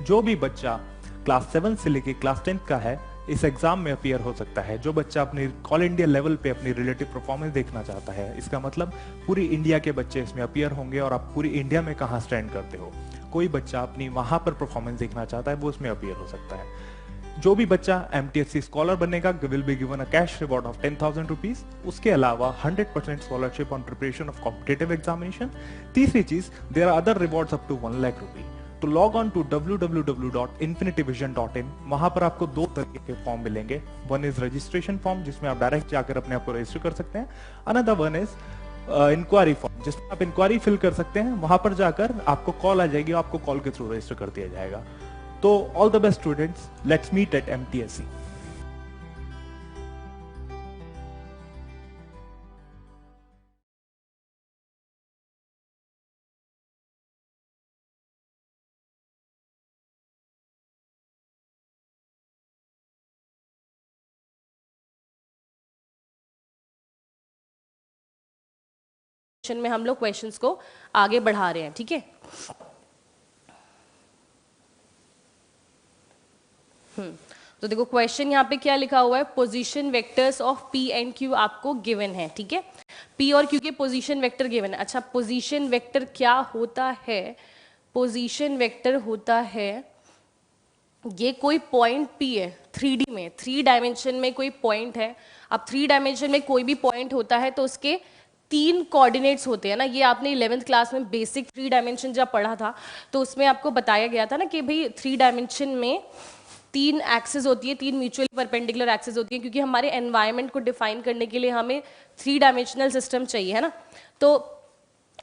जो भी बच्चा क्लास 7 से लेके क्लास 10 का है इस एग्जाम में अपीयर हो सकता है। जो बच्चा अपनी ऑल इंडिया लेवल पे अपनी रिलेटिव परफॉर्मेंस देखना चाहता है, इसका मतलब पूरी इंडिया के बच्चे इसमें अपीयर होंगे और आप पूरी इंडिया में कहाँ स्टैंड करते हो। कोई बच्चा अपनी वहां पर परफॉर्मेंस देखना चाहता है वो उसमें अपीयर हो सकता है। जो भी बच्चा MTSC स्कॉलर बनेगा will be given a cash reward of 10,000 rupees. उसके अलावा 100% scholarship on preparation of competitive examination. तीसरी चीज, there are other rewards up to 1 lakh rupee. तो लॉग ऑन टू www.infinityvision.in। वहां पर आपको दो तरीके के फॉर्म मिलेंगे। वन इज रजिस्ट्रेशन फॉर्म जिसमें आप डायरेक्ट जाकर अपने आप को रजिस्टर कर सकते हैं। Another one is inquiry form जिसमें आप इंक्वायरी फिल कर सकते हैं। वहां पर जाकर आपको कॉल आ जाएगी, आपको कॉल के थ्रू रजिस्टर कर दिया जाएगा। तो all the best students, let's meet at MTSC। में हम लोग क्वेश्चंस को आगे बढ़ा रहे हैं, ठीक है। तो देखो क्वेश्चन यहाँ पे क्या लिखा हुआ है, position vectors of P and Q आपको गिवन है, ठीक है। P और Q के पोजीशन वेक्टर गिवन है। अच्छा, पोजीशन वेक्टर क्या होता है? पोजीशन वेक्टर होता है, ये कोई पॉइंट P है 3D में, 3 डायमेंशन में कोई पॉइंट है। अब 3 डायमेंशन में कोई भी पॉइंट होता है तो उसके 3 कोऑर्डिनेट्स होते हैं ना। ये आपने 11th क्लास में बेसिक 3 डायमेंशन जब पढ़ा था तो उसमें आपको बताया गया था ना कि भाई 3 डायमेंशन में 3 एक्सिस होती है, 3 म्यूचुअली परपेंडिकुलर एक्सिस होती है, क्योंकि हमारे एनवायरनमेंट को डिफाइन करने के लिए हमें 3 डायमेंशनल सिस्टम चाहिए, है ना। तो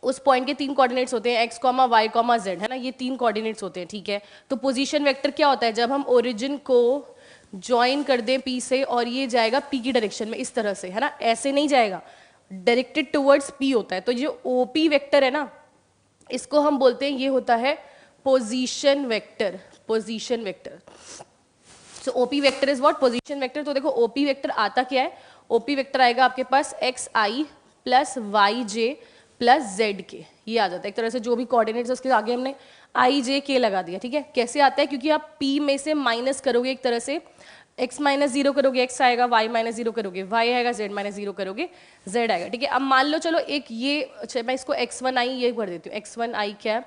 उस पॉइंट के 3 कोऑर्डिनेट्स होते हैं, x, y, z, है ना। ये 3 कोऑर्डिनेट्स होते हैं, ठीक है। तो पोजीशन वेक्टर क्या होता है? जब हम ओरिजिन को ज्वाइन कर दें P से और ये जाएगा P की डायरेक्शन में इस तरह से, है ना, ऐसे नहीं जाएगा, डायरेक्टेड टुवर्ड्स P होता है। तो जो OP वेक्टर है ना, इसको हम बोलते हैं, ये होता है position vector. Position vector, so OP vector is what? Position vector. तो देखो OP वेक्टर आता क्या है? OP वेक्टर आएगा आपके पास xi plus yj plus zk, ये आ जाता है एक तरह से। जो भी कोऑर्डिनेट्स उसके आगे हमने i j k लगा दिया, ठीक है। कैसे आता है? क्योंकि आप P में से माइनस करोगे एक तरह से, x माइनस 0 करोगे x आएगा, y माइनस 0 करोगे y आएगा, z माइनस 0 करोगे z आएगा, ठीक है। अब मान लो चलो एक ये, अच्छा मैं इसको x1i ये भर देती हूँ, x1i कैप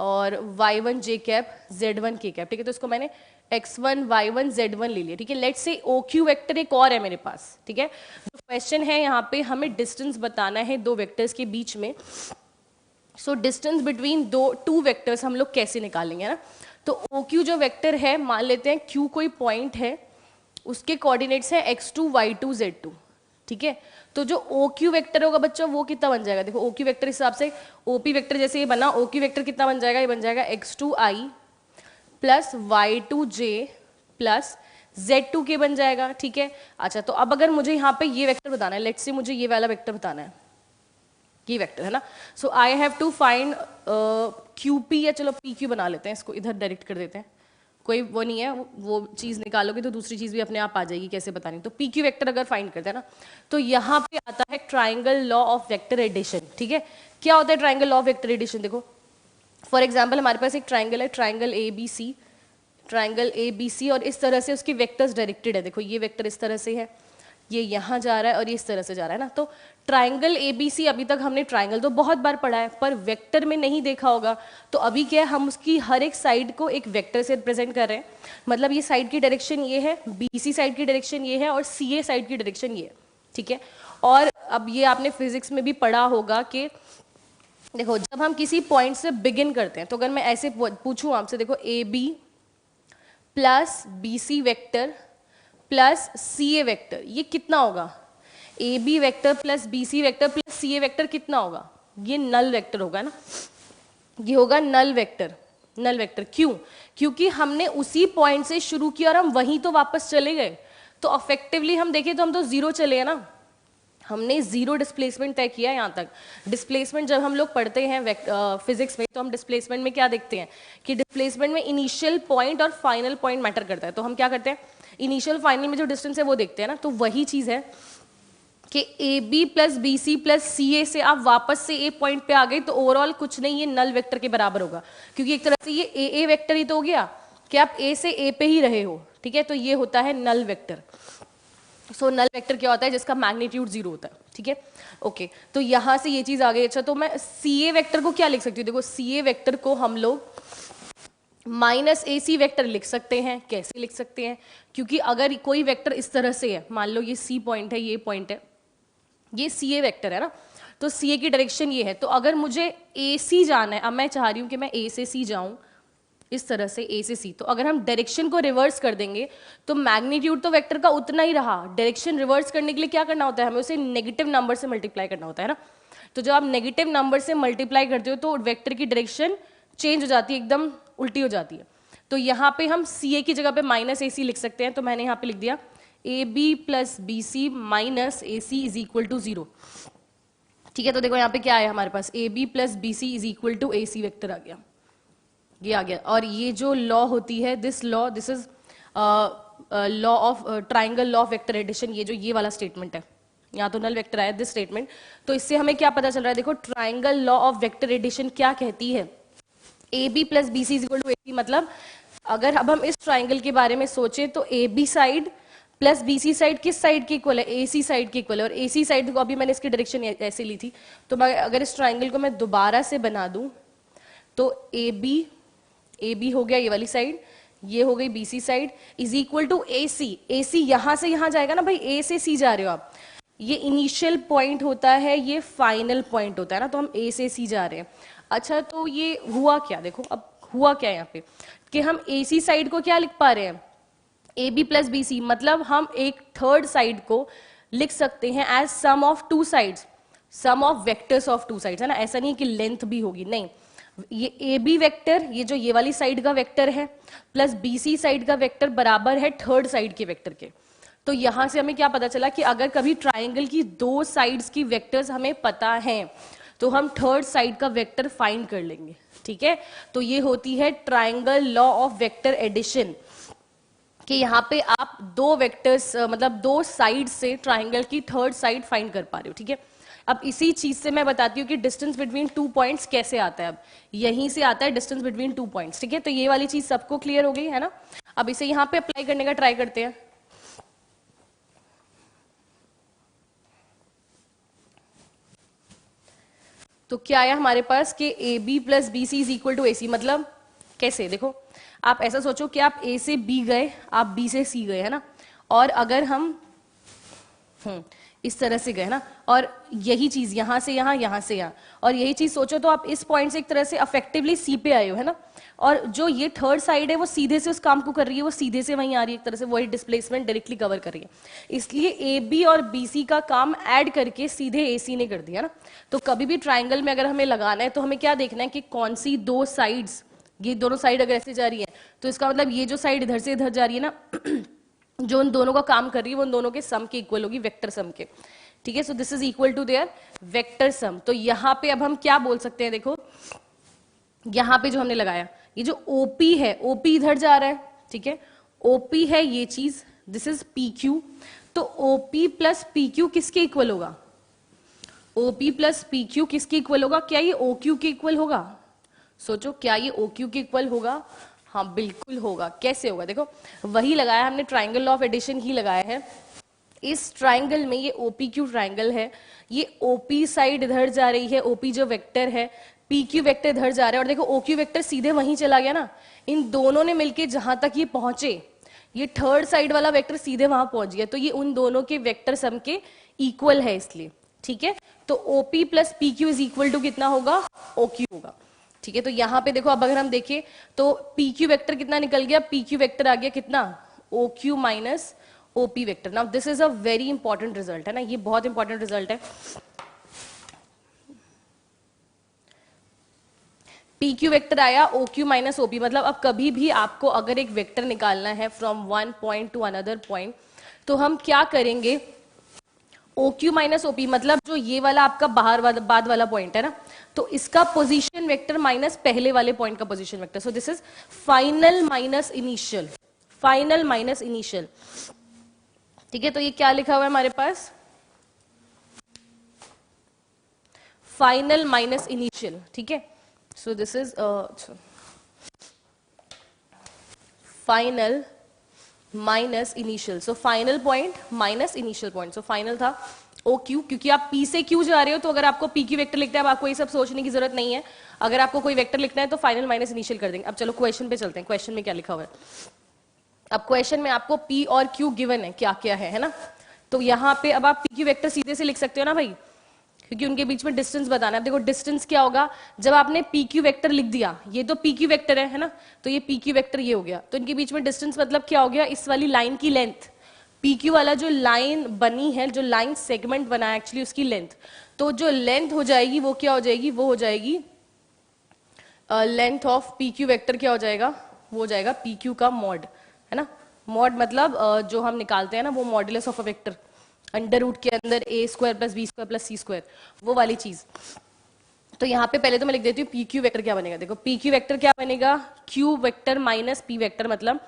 और y1j कैप z1k कैप, ठीक है। तो इसको मैंने x1 y1 z1 ले लिया, ठीक है। लेट्स से OQ वेक्टर एक और है मेरे पास, ठीक है। जो क्वेश्चन है यहाँ पे हमें डिस्टेंस बताना है दो वेक्टर्स के बीच में। So distance between two vectors हम लोग कैसे निकालेंगे ना। तो OQ जो वेक्टर है, मान लेते हैं Q कोई पॉइंट है, उसके कोऑर्डिनेट्स हैं x2 y2 z2, ठीक है। तो जो OQ वेक्टर होगा बच्चों वो कितना बन जाएगा? देखो OQ वेक्टर हिसाब से OP वेक्टर जैसे ये बना, OQ वेक्टर कितना बन जाएगा? ये बन जाएगा x2i plus y2j plus z2k बन जाएगा, ठीक है। अच्छा, तो अब अगर मुझे यहाँ पे ये वेक्टर बताना है, लेट्स से मुझे ये वाला वेक्टर बताना है, ये वेक्टर है ना। So I have to find QP, या चलो PQ बना लेते हैं, इसको इधर डायरेक्ट कर देते हैं, कोई वो नहीं है, वो चीज़ निकालोगे तो दूसरी चीज़ भी अपने आप आ जाएगी, कैसे बतानी। तो PQ वेक्टर अगर फाइंड करते हैं ना, तो यहाँ पे आता है triangle law of vector addition, ठीक है। क्या होता है triangle law of vector addition? देखो फॉर एग्जाम्पल हमारे पास एक ट्राइंगल है, ट्राइंगल ABC, ट्राइंगल ABC, और इस तरह से उसके वेक्टर्स डायरेक्टेड है। देखो ये वेक्टर इस तरह से है, ये यहाँ जा रहा है और ये इस तरह से जा रहा है ना। तो ट्राइंगल ABC, अभी तक हमने ट्राइंगल तो बहुत बार पढ़ा है पर वेक्टर में नहीं देखा होगा। तो अभी क्या है, हम उसकी हर एक साइड को एक वेक्टर से रिप्रेजेंट कर रहे हैं। मतलब ये साइड की डायरेक्शन ये है, BC साइड की डायरेक्शन ये है और CA साइड की डायरेक्शन ये है, ठीक है। और अब ये आपने फिजिक्स में भी पढ़ा होगा कि देखो जब हम किसी पॉइंट से बिगिन करते हैं, तो अगर मैं ऐसे पूछूं आपसे, देखो AB plus BC vector plus CA vector, ये कितना होगा? AB vector plus BC vector plus CA vector कितना होगा? ये नल वेक्टर होगा ना, ये होगा नल वेक्टर। नल वेक्टर क्यों? क्योंकि हमने उसी पॉइंट से शुरू किया और हम वहीं तो वापस चले गए। तो अफेक्टिवली हम देखें तो हम तो जीरो चले हैं ना, हमने जीरो डिस्प्लेसमेंट तय किया यहाँ तक। डिस्प्लेसमेंट जब हम लोग पढ़ते हैं फिजिक्स में, तो हम डिस्प्लेसमेंट में क्या देखते हैं कि डिस्प्लेसमेंट में इनिशियल पॉइंट और फाइनल पॉइंट मैटर करता है। तो हम क्या करते हैं, इनिशियल फाइनल में जो डिस्टेंस है वो देखते हैं ना। तो वही चीज़ है कि AB plus BC plus CA से आप वापस से A पॉइंट पे आ गए, तो ओवरऑल कुछ नहीं, ये नल वेक्टर के बराबर होगा। क्योंकि एक तरह से ये AA वेक्टर ही तो हो गया, कि आप ए से ए पे ही रहे हो, ठीक है, तो ये होता है नल वेक्टर। सो नल वेक्टर क्या होता है? जिसका मैग्नीट्यूड 0 होता है, ठीक है, ओके। तो यहां से ये चीज आ गई। अच्छा, तो मैं सी ए वेक्टर को क्या लिख सकती हूँ? देखो, सी ए वेक्टर को हम लोग माइनस ए सी वेक्टर लिख सकते हैं। कैसे लिख सकते हैं? क्योंकि अगर कोई वेक्टर इस तरह से है, मान लो ये सी पॉइंट है, ये पॉइंट है, ये सी ए वेक्टर है ना, तो सी ए की डायरेक्शन ये है। तो अगर मुझे ए सी जाना है, अब मैं चाह रही हूँ कि मैं ए से सी जाऊं, इस तरह से ए से सी, तो अगर हम डायरेक्शन को रिवर्स कर देंगे तो मैग्नीट्यूड तो वेक्टर का उतना ही रहा। डायरेक्शन रिवर्स करने के लिए क्या करना होता है? हमें उसे नेगेटिव नंबर से मल्टीप्लाई करना होता है ना। तो जब आप नेगेटिव नंबर से मल्टीप्लाई करते हो तो वेक्टर की डायरेक्शन चेंज हो जाती है, एकदम उल्टी हो जाती है। तो यहाँ पे हम सी ए की जगह पे माइनस ए सी लिख सकते हैं। तो मैंने यहाँ पे लिख दिया A B plus B C minus A C is equal to 0, ठीक है। तो देखो यहाँ पे क्या आया हमारे पास, A B plus B C is equal to A C vector आ गया, ये आ गया। और ये जो लॉ होती है, this is law of triangle law of vector addition, ये जो ये वाला स्टेटमेंट है, यहाँ तो नल वेक्टर आया दिस स्टेटमेंट। तो इससे हमें क्या पता चल रहा है? देखो, triangle law of vector addition क्या कहती है? A B plus B C is equal to A C, मतलब अगर अब हम इस ट्राइंगल के बारे में सोचें तो A B side plus B C side किस साइड की इक्वल है? ए सी साइड की इक्वल है। और ए सी साइड को अभी मैंने इसकी डायरेक्शन ऐसे ली थी, तो अगर इस ट्राइंगल को मैं दोबारा से बना दूं तो ए बी हो गया ये वाली साइड, ये हो गई B C side, is equal to A C. A C यहां से यहां जाएगा ना भाई, ए से सी जा रहे हो आप, ये इनिशियल पॉइंट होता है, ये फाइनल पॉइंट होता है ना, तो हम ए से सी जा रहे हैं। अच्छा, तो ये हुआ क्या? देखो अब हुआ क्या यहाँ पे कि हम ए सी साइड को क्या लिख पा रहे हैं? A B plus B C, मतलब हम एक थर्ड साइड को लिख सकते हैं as sum of two sides, sum of vectors of two sides, है ना। ऐसा नहीं कि लेंथ भी होगी, नहीं, ये ए बी वेक्टर, ये जो ये वाली साइड का वेक्टर है, प्लस बी सी साइड का वेक्टर बराबर है थर्ड साइड के वेक्टर के। तो यहां से हमें क्या पता चला कि अगर कभी ट्राइंगल की दो साइड्स की वेक्टर्स हमें पता है तो हम थर्ड साइड का वेक्टर फाइंड कर लेंगे, ठीक है। तो ये होती है triangle law of vector addition, कि यहाँ पे आप दो वेक्टर्स मतलब दो साइड से ट्राइंगल की थर्ड साइड फाइंड कर पा रहे हो, ठीक है। अब इसी चीज से मैं बताती हूँ कि डिस्टेंस बिटवीन टू पॉइंट्स कैसे आता है। अब यहीं से आता है डिस्टेंस बिटवीन टू पॉइंट्स, ठीक है। तो ये वाली चीज सबको क्लियर हो गई है ना। अब इसे यहाँ पे अप्लाई करने का ट्राई करते हैं। तो क्या आया हमारे पास कि A B plus B C is equal to A C, मतलब कैसे? देखो, आप ऐसा सोचो कि आप ए से बी गए, आप बी से सी गए, है ना। और अगर हम इस तरह से गए ना, और यही चीज यहां से यहां, यहां से यहां, और यही चीज सोचो तो आप इस पॉइंट से एक तरह से अफेक्टिवली सी पे आए हो, है ना। और जो ये थर्ड साइड है वो सीधे से उस काम को कर रही है, वो सीधे से वहीं आ रही है, एक तरह से वही डिस्प्लेसमेंट डायरेक्टली कवर कर रही है। इसलिए ए बी और बी सी का काम ऐड करके सीधे ए सी ने कर दिया ना। तो कभी भी ट्राइंगल में अगर हमें लगाना है तो हमें क्या देखना है कि कौन सी दो साइड्स, ये दोनों साइड अगर ऐसे जा रही है तो इसका मतलब ये जो साइड इधर से इधर जा रही है ना, जो उन दोनों का काम कर रही है वो उन दोनों के सम के इक्वल होगी, वेक्टर सम के, ठीक है। So this is equal to their vector sum. तो यहां पे अब हम क्या बोल सकते हैं? देखो, यहां पे जो हमने लगाया, ये जो ओपी है, ओपी इधर जा रहा है, ठीक है, ओपी है ये चीज, दिस इज पी क्यू। तो ओपी प्लस पी क्यू किसके इक्वल होगा? ओपी प्लस पी क्यू किसके इक्वल होगा? क्या ये ओ क्यू के इक्वल होगा? सोचो, क्या ये ओ क्यू के इक्वल होगा? हाँ, बिल्कुल होगा। कैसे होगा? देखो, वही लगाया हमने, ट्राइंगल लॉ ऑफ एडिशन ही लगाया है। इस ट्राइंगल में ये ओपी क्यू ट्राइंगल है, ये ओपी साइड इधर जा रही है, ओपी जो वेक्टर है, पी क्यू वेक्टर इधर जा रहा है, और देखो ओ क्यू वेक्टर सीधे वहीं चला गया ना। इन दोनों ने मिलके जहां तक ये पहुंचे, ये थर्ड साइड वाला वेक्टर सीधे वहां पहुंच गया, तो ये उन दोनों के वेक्टर सम के इक्वल है, इसलिए, ठीक है। तो OP plus P Q is equal to कितना होगा? ओ क्यू होगा, ठीक है। तो यहां पे देखो, अब अगर हम देखें तो पी क्यू वेक्टर कितना निकल गया? पी क्यू वेक्टर आ गया कितना? O Q minus OP vector. Now this is a very important result, है ना, ये बहुत इंपॉर्टेंट रिजल्ट है। पी क्यू वेक्टर आया ओ क्यू माइनस ओपी, मतलब अब कभी भी आपको अगर एक वेक्टर निकालना है from one point two another point, तो हम क्या करेंगे? ओ क्यू माइनस ओपी, मतलब जो ये वाला आपका बाहर वाला बाद वाला पॉइंट है ना, तो इसका पोजीशन वेक्टर माइनस पहले वाले पॉइंट का position vector. So this is final minus initial, final minus initial, ठीक है। तो ये क्या लिखा हुआ है हमारे पास? फाइनल माइनस इनिशियल, ठीक है। So this is final minus initial, so final point minus initial point, so final था ओ क्यू, क्योंकि आप पी से क्यू जा रहे हो तो अगर आपको पी क्यू वेक्टर लिखता है, अब आपको ये सब सोचने की जरूरत नहीं है, अगर आपको कोई वेक्टर लिखना है तो फाइनल माइनस इनिशियल कर देंगे। अब चलो क्वेश्चन पे चलते हैं, क्वेश्चन में क्या लिखा हुआ है। अब क्वेश्चन में आपको पी और क्यू गिवन है, क्या क्या है ना, तो यहाँ पे अब आप पी क्यू वेक्टर सीधे से लिख सकते हो ना भाई, क्योंकि उनके बीच में डिस्टेंस बताना है। देखो डिस्टेंस क्या होगा, जब आपने पी क्यू वेक्टर लिख दिया, ये तो पी क्यू वेक्टर है ना, तो ये पी क्यू वेक्टर ये हो गया, तो इनके बीच में डिस्टेंस मतलब क्या हो गया, इस वाली लाइन की लेंथ, पी क्यू वाला जो लाइन बनी है, जो लाइन सेगमेंट बना है एक्चुअली उसकी लेंथ, तो जो लेंथ हो जाएगी वो क्या हो जाएगी, वो हो जाएगी length of P Q vector, क्या हो जाएगा, वो हो जाएगा पी क्यू का मॉड, है ना। मॉड मतलब जो हम निकालते हैं ना, वो modulus of a vector, under root के अंदर A square plus B square plus C square, वो वाली चीज। तो यहाँ पे पहले तो मैं लिख देती हूँ पी क्यू वेक्टर क्या बनेगा। देखो पी क्यू वेक्टर क्या बनेगा, Q vector minus P vector, मतलब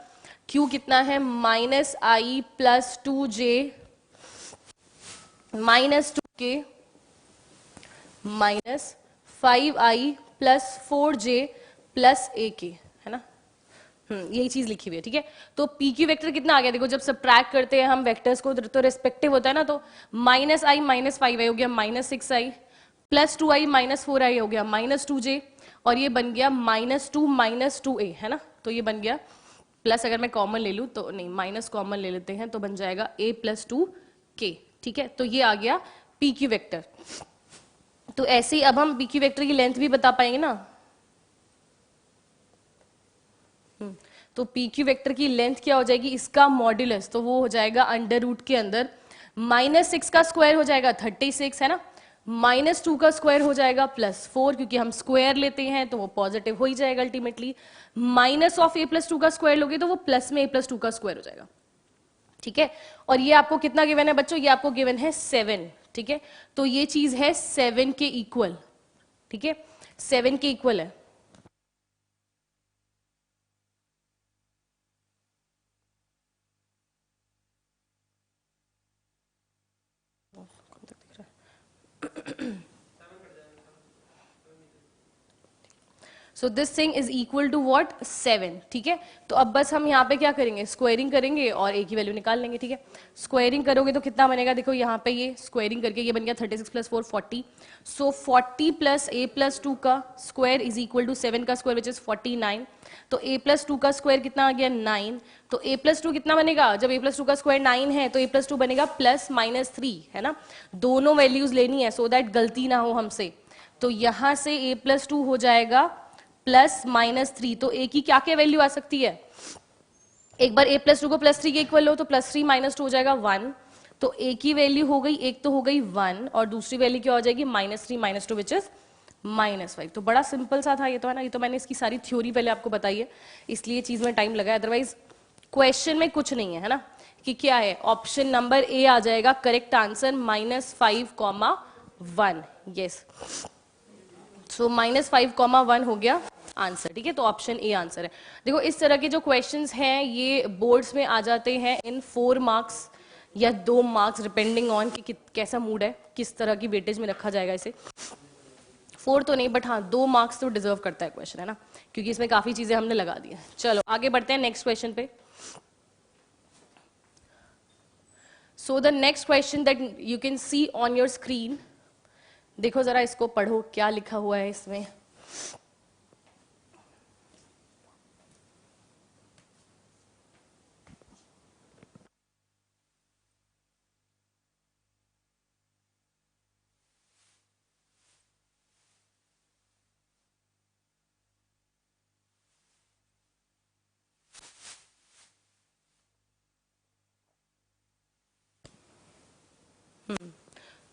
क्यू कितना है, minus i plus 2j minus 2k minus 5i plus 4j plus ak, है ना। यही चीज लिखी हुई है, ठीक है। तो पी क्यू वेक्टर कितना आ गया, देखो जब सब्ट्रैक्ट करते हैं हम वेक्टर्स को तो रेस्पेक्टिव होता है ना, तो माइनस आई माइनस 5i हो गया minus 6i plus 2i minus 4i हो गया माइनस 2j, और ये बन गया माइनस 2 माइनस 2a, है ना। तो ये बन गया प्लस, अगर मैं कॉमन ले लूँ तो नहीं, माइनस कॉमन ले लेते हैं तो बन जाएगा a प्लस 2k, ठीक है। तो ये आ गया पी क्यू वेक्टर। तो ऐसे ही अब हम पी क्यू वेक्टर की लेंथ भी बता पाएंगे ना। तो पी क्यू वेक्टर की लेंथ क्या हो जाएगी, इसका मॉड्यूलस, तो वो हो जाएगा अंडर रूट के अंदर माइनस 6 का स्क्वायर हो जाएगा 36, है ना, माइनस 2 का स्क्वायर हो जाएगा प्लस 4, क्योंकि हम स्क्वायर लेते हैं तो वो पॉजिटिव हो ही जाएगा ultimately, minus of A plus 2 का स्क्वायर लोगे तो वो प्लस में ए प्लस 2 का स्क्वायर हो जाएगा, ठीक है। और ये आपको कितना गिवन है बच्चों, ये आपको गिवन है 7, ठीक है। तो ये चीज है 7 के इक्वल, ठीक है, 7 के इक्वल है। So this thing is equal to what, 7, ठीक है। तो अब बस हम यहाँ पे क्या करेंगे, स्क्वायरिंग करेंगे और ए की वैल्यू निकाल लेंगे, ठीक है। स्क्वायरिंग करोगे तो कितना बनेगा, देखो यहाँ पे ये स्क्वायरिंग करके ये बन गया 36 प्लस 4 40, सो 40 प्लस ए प्लस 2 का स्क्वायर इज इक्वल टू 7 का स्क्वायर विच इज 49, तो ए प्लस 2 का स्क्वायर कितना आ गया 9, तो ए प्लस 2 कितना बनेगा, जब ए प्लस 2 का स्क्वायर 9 है तो ए प्लस 2 बनेगा प्लस माइनस 3, है ना। दोनों वैल्यूज लेनी है सो दैट गलती ना हो हमसे। तो यहाँ से ए प्लस 2 हो जाएगा प्लस माइनस 3, तो ए की क्या क्या वैल्यू आ सकती है, एक बार ए प्लस 2 को प्लस 3 के इक्वल लो तो प्लस 3 माइनस 2 हो जाएगा 1, तो ए की वैल्यू हो गई, एक तो हो गई 1 और दूसरी वैल्यू क्या हो जाएगी minus 3 minus 2 which is minus 5। तो बड़ा सिंपल सा था ये तो, है ना। ये तो मैंने इसकी सारी थ्योरी पहले आपको बताई है, इसलिए चीज में टाइम लगा, अदरवाइज क्वेश्चन में कुछ नहीं है ना, कि क्या है, ऑप्शन नंबर ए आ जाएगा करेक्ट आंसर -5,1, यस। सो -5,1 हो गया आंसर, ठीक है। तो ऑप्शन ए आंसर है। देखो इस तरह के जो क्वेश्चंस हैं ये बोर्ड्स में आ जाते हैं इन 4 मार्क्स या 2 मार्क्स डिपेंडिंग ऑन कि कैसा मूड है, किस तरह की वेटेज में रखा जाएगा इसे। 4 तो नहीं बट हाँ 2 मार्क्स तो डिजर्व करता है क्वेश्चन, है ना, क्योंकि इसमें काफी चीजें हमने लगा दी है। चलो आगे बढ़ते हैं नेक्स्ट क्वेश्चन पे। So the next question that you can see on your screen, देखो जरा इसको पढ़ो क्या लिखा हुआ है इसमें।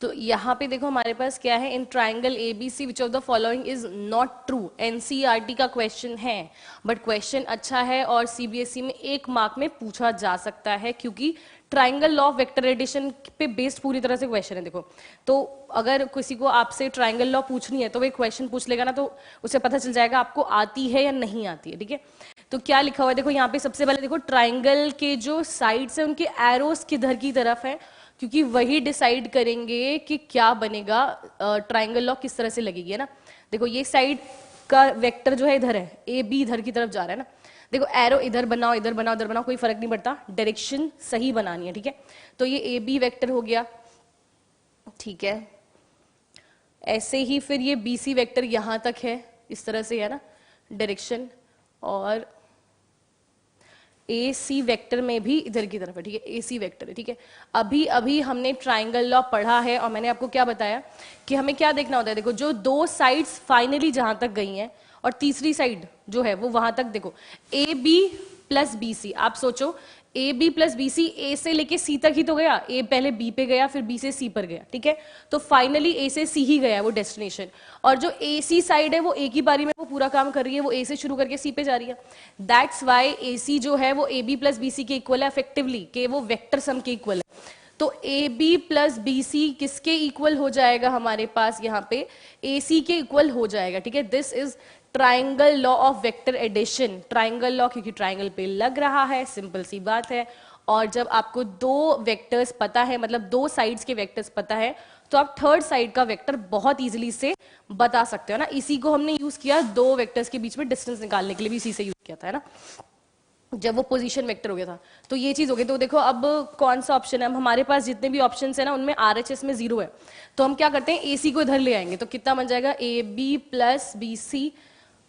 तो यहाँ पे देखो हमारे पास क्या है, in triangle ABC which of the following is not true, NCERT का क्वेश्चन है, बट क्वेश्चन अच्छा है और सीबीएसई में 1 मार्क में पूछा जा सकता है, क्योंकि triangle law of vector addition पे बेस्ड पूरी तरह से क्वेश्चन है। देखो तो अगर किसी को आपसे ट्राइंगल लॉ पूछनी है तो वो क्वेश्चन पूछ लेगा ना, तो उसे पता चल जाएगा आपको आती है या नहीं आती है, ठीक है। तो क्या लिखा हुआ है देखो यहाँ पे, सबसे पहले देखो ट्राइंगल के जो साइड्स है उनके एरोस किधर की तरफ है, क्योंकि वही डिसाइड करेंगे कि क्या बनेगा, ट्राइंगल लॉ किस तरह से लगेगी, है ना। देखो ये साइड का वेक्टर जो है इधर है, ए बी इधर की तरफ जा रहा है ना, देखो एरो इधर बनाओ इधर बनाओ इधर बनाओ कोई फर्क नहीं पड़ता, डायरेक्शन सही बनानी है, ठीक है। तो ये ए बी वेक्टर हो गया, ठीक है। ऐसे ही फिर ये बी सी वेक्टर यहां तक है, इस तरह से है ना डायरेक्शन, और ए सी वेक्टर में भी इधर की तरफ है, ठीक है, ए सी वेक्टर है, ठीक है। अभी अभी हमने ट्राइंगल लॉ पढ़ा है और मैंने आपको क्या बताया कि हमें क्या देखना होता है, देखो जो दो साइड्स फाइनली जहां तक गई हैं और तीसरी साइड जो है वो वहां तक, देखो A B plus B C, आप सोचो A B plus B C, A से लेके सी तक ही तो गया, ए पहले बी पे गया फिर बी से सी पर गया, ठीक है। तो फाइनली ए से सी ही गया वो डेस्टिनेशन, और जो ए सी साइड है वो एक ही बारी में वो पूरा काम कर रही है, वो ए से शुरू करके सी पे जा रही है। दैट्स वाई ए सी जो है वो A B plus B C के इक्वल है इफेक्टिवली, कि वो वेक्टर सम के इक्वल है। तो A B plus B C किसके इक्वल हो जाएगा हमारे पास यहाँ पे, ए सी के इक्वल हो जाएगा, ठीक है। This is triangle law of vector addition, triangle law क्योंकि ट्राइंगल पे लग रहा है, सिंपल सी बात है। और जब आपको दो वेक्टर्स पता है, मतलब दो साइड्स के वेक्टर्स पता है, तो आप थर्ड साइड का वेक्टर बहुत इजीली से बता सकते हो ना। इसी को हमने यूज किया दो वेक्टर्स के बीच में डिस्टेंस निकालने के लिए भी इसी से यूज किया था, है ना, जब वो पोजीशन वेक्टर हो गया था। तो ये चीज हो गई। तो देखो अब कौन सा ऑप्शन है, अब हमारे पास जितने भी ऑप्शन है ना उनमें आरएचएस में 0 है, तो हम क्या करते हैं ए सी को इधर ले आएंगे, तो कितना बन जाएगा A B plus B C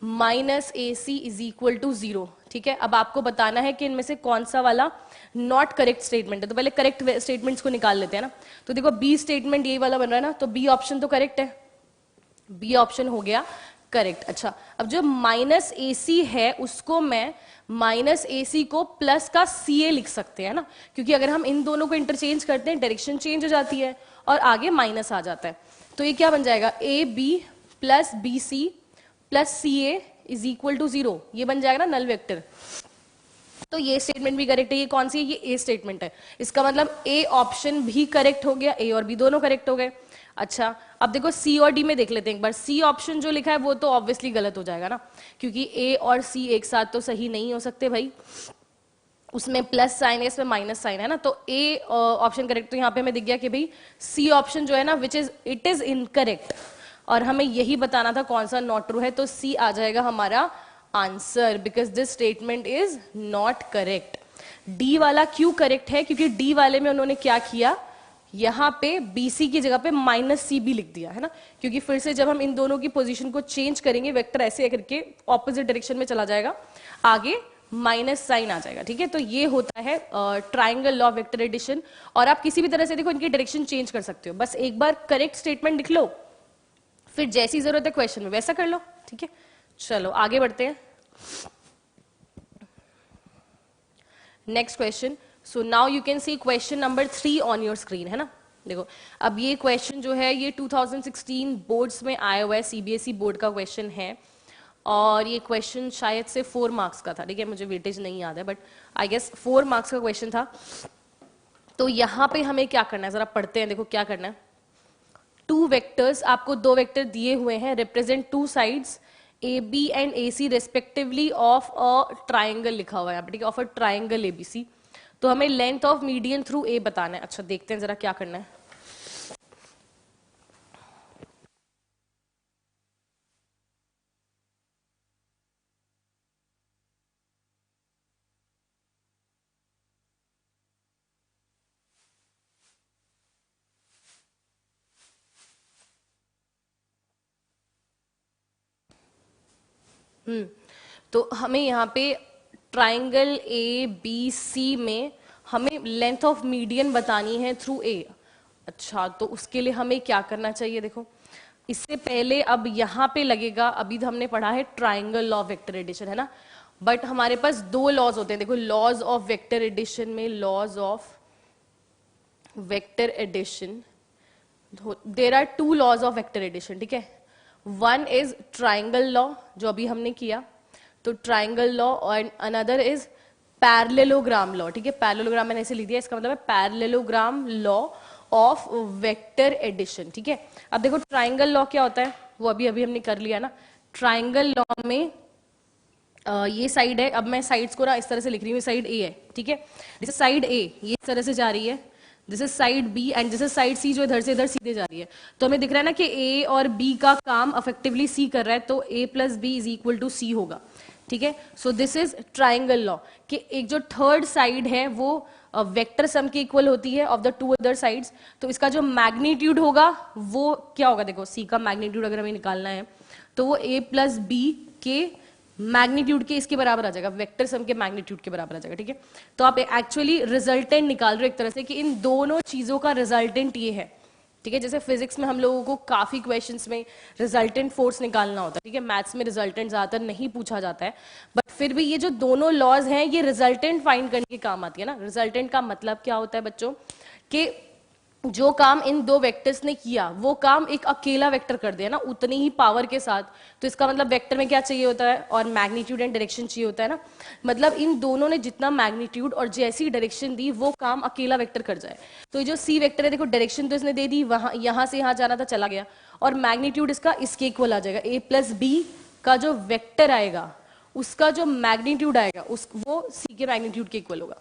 minus A C is equal to 0, ठीक है। अब आपको बताना है कि इनमें से कौन सा वाला नॉट करेक्ट स्टेटमेंट है, तो पहले करेक्ट स्टेटमेंट्स को निकाल लेते हैं ना। तो देखो बी स्टेटमेंट ये वाला बन रहा है ना, तो बी ऑप्शन तो करेक्ट है, बी ऑप्शन हो गया करेक्ट। अच्छा, अब जो माइनस ए सी है उसको मैं माइनस ए सी को प्लस का सी ए लिख सकते हैं ना, क्योंकि अगर हम इन दोनों को इंटरचेंज करते हैं डायरेक्शन चेंज हो जाती है और आगे माइनस आ जाता है। तो ये क्या बन जाएगा, A B plus B C plus C A is equal to 0, ये बन जाएगा ना नल वेक्टर। तो ये स्टेटमेंट भी करेक्ट है। ये कौन सी है, ये ए स्टेटमेंट है। इसका मतलब ए ऑप्शन भी करेक्ट हो गया, ए और बी दोनों करेक्ट हो गए। अच्छा, अब देखो सी और डी में देख लेते हैं एक बार। सी ऑप्शन जो लिखा है वो तो ऑब्वियसली गलत हो जाएगा ना, क्योंकि ए और सी एक साथ तो सही नहीं हो सकते भाई, उसमें प्लस साइन है इसमें माइनस साइन है ना। तो ए ऑप्शन करेक्ट, तो यहाँ पे हमें दिख गया कि भाई सी ऑप्शन जो है ना which is it is incorrect, और हमें यही बताना था कौन सा नॉट ट्रू है, तो सी आ जाएगा हमारा answer, because this statement is not correct. D वाला क्यों करेक्ट है, क्योंकि डी वाले में उन्होंने क्या किया, यहां पे BC की जगह पे माइनस सी भी लिख दिया है ना, क्योंकि फिर से जब हम इन दोनों की पोजीशन को चेंज करेंगे वेक्टर ऐसे करके ऑपोजिट डायरेक्शन में चला जाएगा, आगे माइनस साइन आ जाएगा, ठीक है। तो ये होता है ट्राइंगल लॉ वेक्टर एडिशन, और आप किसी भी तरह से देखो इनकी डायरेक्शन चेंज कर सकते हो, बस एक बार करेक्ट स्टेटमेंट लिख लो, फिर जैसी जरूरत है क्वेश्चन में वैसा कर लो, ठीक है। चलो आगे बढ़ते हैं, next question. So now you can see question number 3 on your screen, है ना। देखो अब ये क्वेश्चन जो है ये 2016 बोर्ड्स में आया हुआ है, CBSE बोर्ड का क्वेश्चन है, और ये क्वेश्चन शायद से 4 मार्क्स का था, ठीक है, मुझे वेटेज नहीं याद है बट आई गेस 4 मार्क्स का क्वेश्चन था। तो यहाँ पे हमें क्या करना है, जरा पढ़ते हैं, देखो क्या करना है। 2 वेक्टर्स, आपको 2 वेक्टर दिए हुए हैं, represent 2 sides AB and AC respectively of a triangle लिखा हुआ है यहाँ पे, ठीक है, ऑफ अ ट्राइंगल ABC। तो हमें length of median through A बताना है। अच्छा देखते हैं जरा क्या करना है। तो हमें यहाँ पे ट्राइंगल ABC में हमें लेंथ ऑफ मीडियन बतानी है थ्रू A। अच्छा, तो उसके लिए हमें क्या करना चाहिए, देखो इससे पहले अब यहाँ पे लगेगा, अभी तो हमने पढ़ा है triangle law of vector addition, है ना, बट हमारे पास 2 लॉज होते हैं। देखो लॉज ऑफ वेक्टर एडिशन में, laws of vector addition, there are 2 laws of vector addition, ठीक है। वन इज ट्राइंगल लॉ जो अभी हमने किया, तो ट्राइंगल लॉ, और अनदर इज पैरेललोग्राम लॉ, ठीक है। पैरेललोग्राम मैंने ऐसे लिख दिया, इसका मतलब है parallelogram law of vector addition, ठीक है। अब देखो ट्राइंगल लॉ क्या होता है, वो अभी अभी हमने कर लिया ना। ट्राइंगल लॉ में ये साइड है, अब मैं साइड्स को ना इस तरह से लिख रही हूँ, साइड A है, ठीक है, जैसे साइड A ये इस तरह से जा रही है, this is side B and this is side C जो इधर से इधर सीधे जा रही है। तो हमें दिख रहा है ना कि A और B का काम अफेक्टिवली C कर रहा है, तो A plus B is equal to C होगा। ठीक है। So this is triangle law कि एक जो थर्ड साइड है वो वेक्टर सम के इक्वल होती है of the two other sides. तो इसका जो मैग्नीट्यूड होगा वो क्या होगा, देखो सी का मैग्नीट्यूड अगर हमें निकालना है तो वो a प्लस बी के मैग्नीट्यूड के इसके बराबर आ जाएगा, वेक्टर सम के मैग्नीट्यूड के बराबर आ जाएगा। ठीक है, तो आप एक्चुअली रिजल्टेंट निकाल रहे हो एक तरह से कि इन दोनों चीजों का रिजल्टेंट ये है। ठीक है, जैसे फिजिक्स में हम लोगों को काफी क्वेश्चंस में रिजल्टेंट फोर्स निकालना होता है। ठीक है, मैथ्स में रिजल्टेंट ज्यादातर नहीं पूछा जाता है, बट फिर भी ये जो दोनों लॉज हैं ये रिजल्टेंट फाइंड करने के काम आती है ना। रिजल्टेंट का मतलब क्या होता है बच्चों, कि जो काम इन दो वेक्टर्स ने किया वो काम एक अकेला वेक्टर कर दिया ना उतनी ही पावर के साथ। तो इसका मतलब वेक्टर में क्या चाहिए होता है, और मैग्नीट्यूड एंड डायरेक्शन चाहिए होता है ना। मतलब इन दोनों ने जितना मैग्नीट्यूड और जैसी डायरेक्शन दी वो काम अकेला वेक्टर कर जाए। तो ये जो सी वेक्टर है, देखो डायरेक्शन तो इसने दे दी, वहां यहां से यहां जाना था चला गया, और मैग्नीट्यूड इसका इसके इक्वल आ जाएगा। ए प्लस बी का जो वेक्टर आएगा उसका जो मैग्नीट्यूड आएगा वो सी के मैग्नीट्यूड के इक्वल होगा।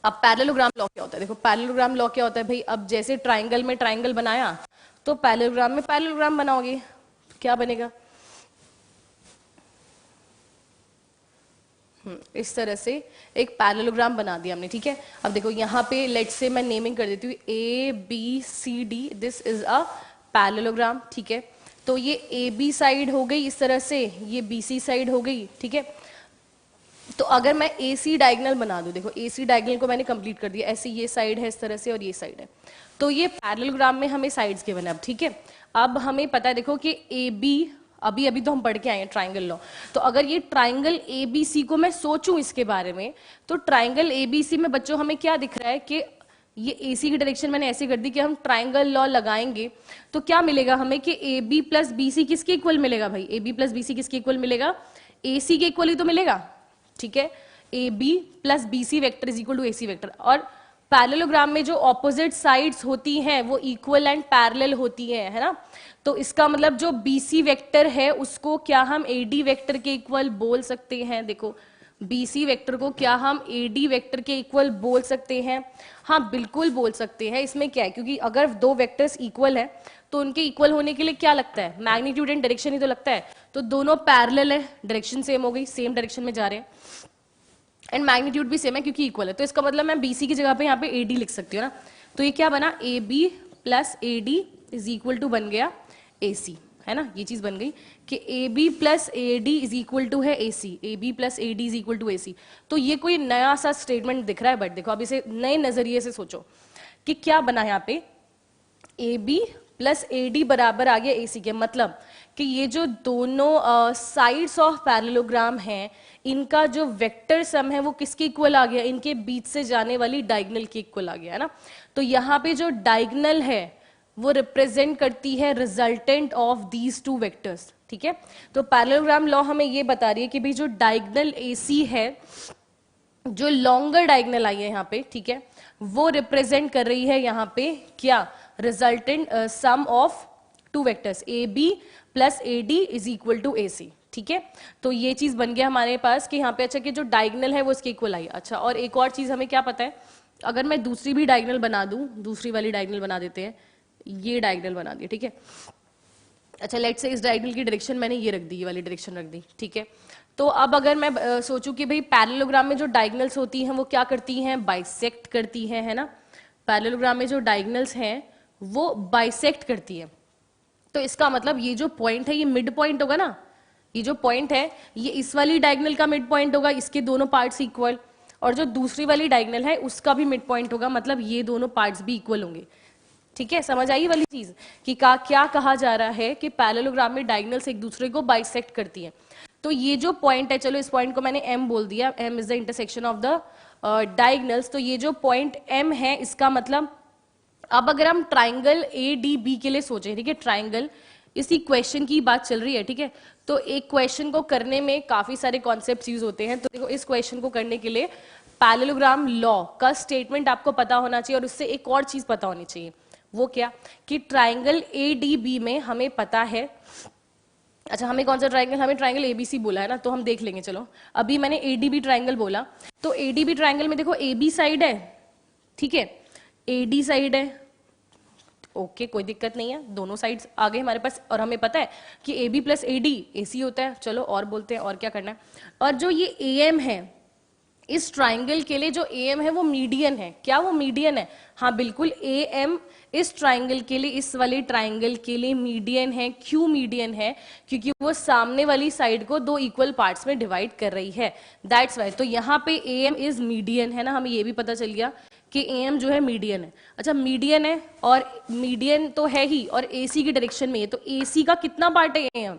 अब पैरेललोग्राम लॉ क्या होता है, देखो पैरेललोग्राम लॉ क्या होता है भाई, अब जैसे ट्राइंगल में ट्राइंगल बनाया तो पैरेललोग्राम में पैरेललोग्राम बनाओगे, क्या बनेगा, इस तरह से एक पैरेललोग्राम बना दिया हमने। ठीक है, अब देखो यहाँ पे लेट से मैं नेमिंग कर देती हूँ A B C D, this is a parallelogram. ठीक है, तो ये ए बी साइड हो गई इस तरह से, ये बी सी साइड हो गई। ठीक है, तो अगर मैं ए सी डायगनल बना दूं, देखो ए सी डायगनल को मैंने कंप्लीट कर दिया, ऐसे ये साइड है इस तरह से और ये साइड है, तो ये पैरेललोग्राम में हमें साइड्स गिवन है। अब ठीक है, अब हमें पता है देखो कि ए बी, अभी अभी तो हम पढ़ के आए हैं ट्राइंगल लॉ, तो अगर ये ट्राइंगल ए बी सी को मैं सोचूं इसके बारे में, तो ट्राइंगल ए बी सी में बच्चों हमें क्या दिख रहा है कि ये ए सी की डायरेक्शन मैंने ऐसे कर दी कि हम ट्राइंगल लॉ लगाएंगे तो क्या मिलेगा हमें कि A B plus B C किसके इक्वल मिलेगा भाई, A B plus B C किसके इक्वल मिलेगा, ए सी के इक्वल ही तो मिलेगा। ठीक है, A B plus B C vector is equal to A C vector, और पैरेललोग्राम में जो ऑपोजिट साइड्स होती हैं वो इक्वल एंड पैरेलल होती है ना। तो इसका मतलब जो बी सी वैक्टर है उसको क्या हम ए डी वैक्टर के इक्वल बोल सकते हैं, देखो बी सी वैक्टर को क्या हम ए डी वैक्टर के इक्वल बोल सकते हैं, हाँ बिल्कुल बोल सकते हैं। इसमें क्या है, क्योंकि अगर दो वेक्टर्स इक्वल है तो उनके इक्वल होने के लिए क्या लगता है, मैग्नीट्यूड एंड डायरेक्शन ही तो लगता है। तो दोनों पैरेलल है, डायरेक्शन सेम हो गई, सेम डायरेक्शन में जा रहे हैं, एंड मैग्नीट्यूड भी सेम है क्योंकि इक्वल है। तो इसका मतलब मैं बीसी की जगह पे यहाँ पे ए डी लिख सकती हूँ ना। तो ये क्या बना, A B plus A D is equal to बन गया ए सी, है ना। ये चीज बन गई कि A B plus A D is equal to है A C, A B plus A D is equal to A C. तो ये कोई नया सा स्टेटमेंट दिख रहा है, बट देखो अब इसे नए नजरिए से सोचो कि क्या बना यहाँ पे, A B plus A D बराबर आ गया ए सी के, मतलब कि ये जो दोनों साइड्स ऑफ पैरेललोग्राम हैं इनका जो वेक्टर सम है वो किसके इक्वल आ गया, इनके बीच से जाने वाली डायगोनल के इक्वल आ गया, है ना। तो यहाँ पे जो डायगोनल है वो रिप्रेजेंट करती है resultant of these two vectors. ठीक है, तो पैरेललोग्राम लॉ हमें ये बता रही है कि भाई जो डायगोनल AC है, जो लॉन्गर डायगोनल आई है यहाँ पे, ठीक है, वो रिप्रेजेंट कर रही है यहाँ पे क्या, resultant sum of two vectors A B plus A D is equal to A C. ठीक है, तो ये चीज बन गया हमारे पास कि यहाँ पे अच्छा कि जो डायगोनल है वो इसके इक्वल आई। अच्छा, और एक और चीज हमें क्या पता है, अगर मैं दूसरी भी डायगोनल बना दूं, दूसरी वाली डायगोनल बना देते हैं, ये डायगोनल बना दी। ठीक है, अच्छा लेट्स से इस डायगोनल की डायरेक्शन मैंने ये रख दी, ये वाली डायरेक्शन रख दी। ठीक है, तो अब अगर मैं सोचूं कि भाई पैरेललोग्राम में जो डायगोनल्स होती हैं वो क्या करती हैं, बाइसेक्ट करती हैं, है ना। पैरेललोग्राम में जो डायगोनल्स हैं वो बाइसेक्ट करती है, तो इसका मतलब ये जो पॉइंट है ये मिड पॉइंट होगा ना, ये जो पॉइंट है ये इस वाली डायगोनल का मिड पॉइंट होगा, इसके दोनों पार्ट्स इक्वल, और जो दूसरी वाली डायगोनल है उसका भी मिड पॉइंट होगा, मतलब ये दोनों पार्ट्स भी इक्वल होंगे। ठीक है, समझ आई वाली चीज कि क्या कहा जा रहा है कि पैरेललोग्राम में डायगोनल्स एक दूसरे को बाइसेक्ट करती हैं। तो ये जो पॉइंट है, चलो इस पॉइंट को मैंने M बोल दिया, M is the intersection of the diagonals. तो ये जो पॉइंट M है इसका मतलब, अब अगर हम ट्राइंगल ADB के लिए सोचें, ठीक है, ट्राइंगल इसी क्वेश्चन की बात चल रही है। ठीक है, तो एक क्वेश्चन को करने में काफी सारे कॉन्सेप्ट्स यूज होते हैं, तो देखो इस क्वेश्चन को करने के लिए पैरेललोग्राम लॉ का स्टेटमेंट आपको पता होना चाहिए, और उससे एक और चीज पता होनी चाहिए, वो क्या कि ट्राइंगल ADB में हमें पता है, अच्छा हमें कौन सा ट्राइंगल, हमें ट्राइंगल ABC बोला है ना, तो हम देख लेंगे। चलो अभी मैंने ADB ट्राइंगल बोला, तो ADB ट्राइंगल में देखो AB साइड है, ठीक है, AD साइड है, ओके कोई दिक्कत नहीं है, दोनों साइड्स आ गए हमारे पास, और हमें पता है कि A B plus A D A C होता है। चलो और बोलते हैं और क्या करना है। और जो ये ए एम है इस ट्राइंगल के लिए, जो ए एम है वो मीडियन है। क्या वो मीडियन है? हाँ बिल्कुल, ए एम इस ट्राइंगल के लिए, इस वाले ट्राइंगल के लिए मीडियन है। क्यों मीडियन है? क्योंकि वो सामने वाली साइड को दो इक्वल पार्ट्स में डिवाइड कर रही है, दैट्स वाई। तो यहाँ पे ए एम इज मीडियन है ना, हमें ये भी पता चल गया कि ए एम जो है मीडियन है। अच्छा मीडियन है और मीडियन तो है ही, और ए सी की डायरेक्शन में है, तो ए सी का कितना पार्ट है ए एम?